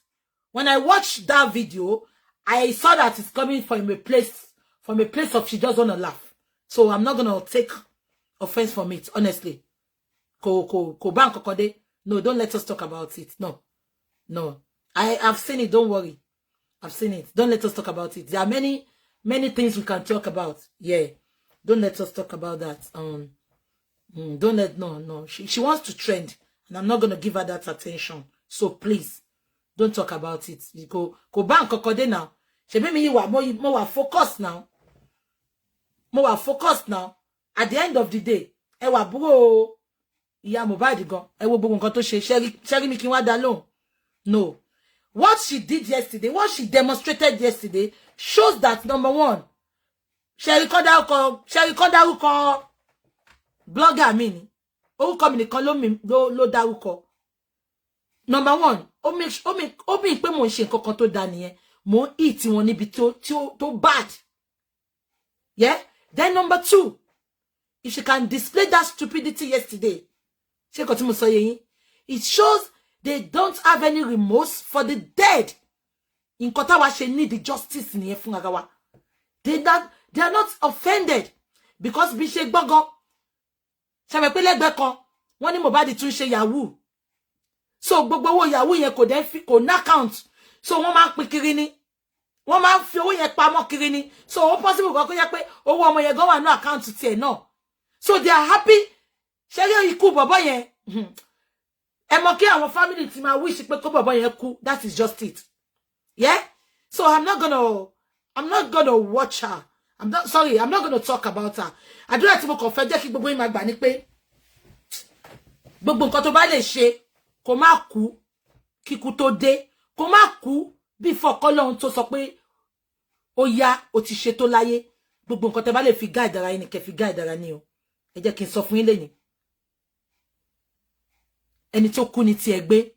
when I watched that video I saw that it's coming from a place of she just wanna laugh so I'm not gonna take offense from it honestly no don't let us talk about it no I've seen it don't worry I've seen it don't let us talk about it there are many things we can talk about yeah don't let us talk about that don't let no she wants to trend and I'm not going to give her that attention. So please, don't talk about it. Go back kokode now. Shebi mi more focused now. More focused now. At the end of the day, ẹ wá búrò ìyá Mohbad gan. Ẹ wo gbogbo nǹkan tó ṣe Sherry mi kí n wá dá lóhùn. No. What she did yesterday, what she demonstrated yesterday shows that number one, Sherry Kodaruko blogger mi ni. Orúkọ mi nìkan ló dárúkọ. Number one, ó mi pé mo ń ṣe nǹkan kan tó dá nìyẹn. Mo eat wọn níbi tó bad. Yeah? Then number two, if she can display that stupidity yesterday, ṣé nǹkan tí mo sọ yé yín, it shows they don't have any remorse for the dead. Nǹkan táwa ṣe need the justice nìyẹn fún ara wa. They are not offended because bí ṣe gbọ́ngàn. Ṣé mọ̀ pé lẹ́gbẹ̀ẹ́ kan wọ́n ní Mohbad tún ṣe yahoo. So gbogbo owó yahoo yẹn kò ní account. So wọ́n máa ń pín kiri ni. Wọ́n máa ń fi owó yẹn pamọ́ kiri ni. So ó possible kan kó jẹ́ pé owó ọmọ yẹn gan wà ní account tiẹ̀ náà. So they are happy. Ṣé ikú bọ̀bọ́ yẹn? Ẹ mọ̀ kí àwọn family ti máa wish pé kó bọ̀bọ́ yẹn kú. That is just it. Yeah? So I'm not gonna watch her. I'm not gonna talk about her. Àdúrà tí mo kàn fẹ́ jẹ́ kí gbogbo yín máa gbà ní pé gbogbo nǹkan tó bá lè ṣe kó má kú kíkú tó dé, kó má kú before k'Ọlọ́run tó sọ pé ó yá ó ti ṣe tó láyé. Gbogbo nǹkan tẹ́ bá lè fi guide ara yín kẹ́ fi guide ara ni o. Ẹ jẹ́ kí n sọ fún yín lẹ́ni. Ẹni tó kú ni ti ẹ gbé.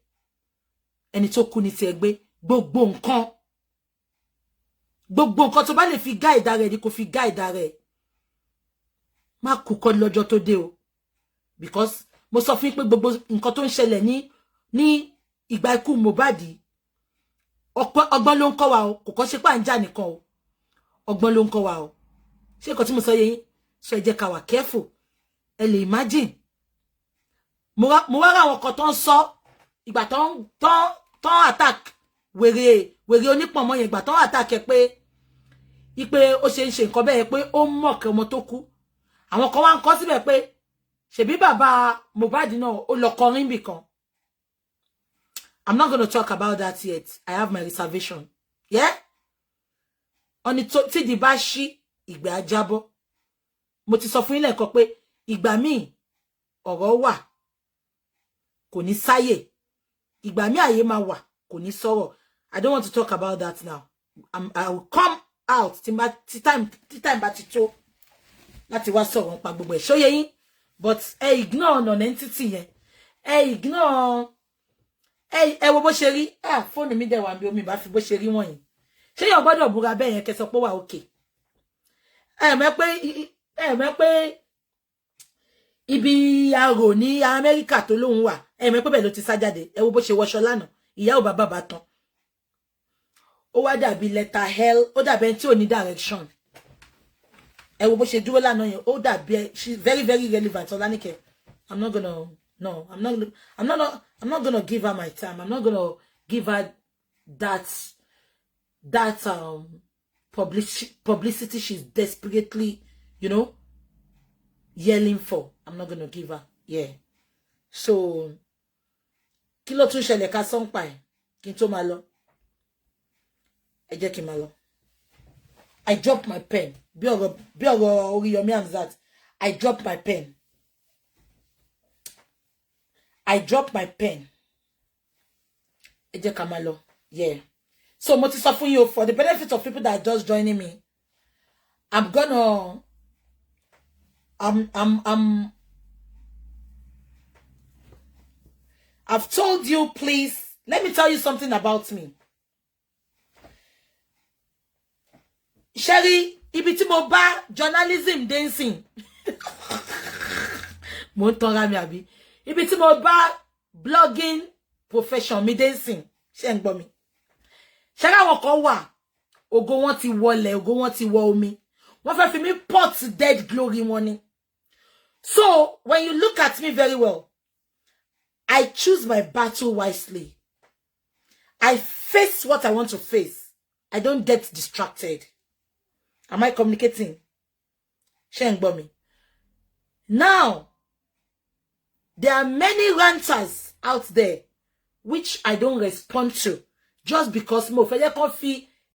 Ẹni tó kú ni ti ẹ gbé. Gbogbo nǹkan tó bá lè fi guide ara ni kó fi guide ara ẹ. Má kú kọ́ lọ́jọ́ tó dé o. Because mo sọ fún yín pé gbogbo nǹkan tó ń ṣẹlẹ̀ ní ìgbà ikú Mohbad ọgbọ́n ló ń kọ́ wa o, kò kọ́ ṣe pé à ń jà nìkan o. Ọgbọ́n ló ń kọ́ wa o. Ṣé nǹkan tí mo sọ yé yín? So ẹ jẹ́ ká wà careful. Ẹ lè imagine. Mo wá ra àwọn kan tó ń sọ ìgbà tó attack wèrè onípọ̀nmọ́ yẹn, ìgbà tó attack ẹ pé ipe ó ṣe ń ṣe nǹkan bẹ́ẹ̀ pé ó mock ọmọ tó kú. Àwọn kan wá ń kọ síbẹ̀ pé ṣebí bàbá Mohbad náà ó lọ kọrin bì kan. I'm not going to talk about that yet. I have my reservation. Yeah? Oni tí di bá ṣí ìgbà ajábọ́. Mo ti sọ fún yín lẹ́ẹ̀kan pé ìgbà míì ọ̀rọ̀ wà kò ní sáyè. Ìgbà míì àyè máa wà kò ní sọ̀rọ̀. I don't want to talk about that now. I will come out tí time bá ti tó láti wá sọ̀rọ̀ nípa gbogbo ẹ̀. Ṣó yé yín? But ignore non-entity yẹn. Ignore wo bó ṣe rí. Phone mi dẹ̀ wà bí omi bá fi bó ṣe rí wọ̀nyí. Ṣé yóò gbọ́dọ̀ búra bẹ́ẹ̀ yẹn kẹ́ sọ pé wà okay. Mọ̀ pé ibi arò ní Amẹ́ríkà tó lóhun wà. Mọ̀ pé bẹ́ẹ̀ ló ti sá jáde. Ẹ wo bó ṣe wọṣọ lánàá. Ìyá ò bàbá bá tán. Ó wá dàbí letter L. Ó dàbí ẹni tí ò ní direction. Ẹ wo bó ṣe dúró lánàá yẹn. Ó dàbí she's very very relevant. Olanike. I'm not gonna give her my time. I'm not gonna give her that publicity she's desperately, yelling for. I'm not gonna give her. Yeah. So kí ló tún ṣẹlẹ̀ ká sọ npa ẹ̀ kí n tó máa lọ. Ẹ jẹ́ kí n máa lọ. I dropped my pen. Bí ọ̀rọ̀ Oriyomi Hamzat. I dropped my pen. I dropped my pen. Ẹ jẹ́ ká máa lọ. Yeah. So mo ti sọ fún yín, for the benefit of people that are just joining me, I've told you, please, let me tell you something about me. Sherry, ibi tí mo bá journalism dancing. Mo ń tanra mi àbí. Ibi tí mo bá blogging profession mi dancing. Ṣé ń gbọ́ mi? Ṣé àwọn kan wà, ògo wọn ti wọlẹ̀, ògo wọn ti wọ omi. Wọ́n fẹ́ fi mí pot dead glory wọn ni. So, when you look at me very well, I choose my battle wisely. I face what I want to face. I don't get distracted. Am I communicating? Ṣé ń gbọ́ mi? Now, there are many ranters out there which I don't respond to just because mo fẹ́ jẹ́ kó fi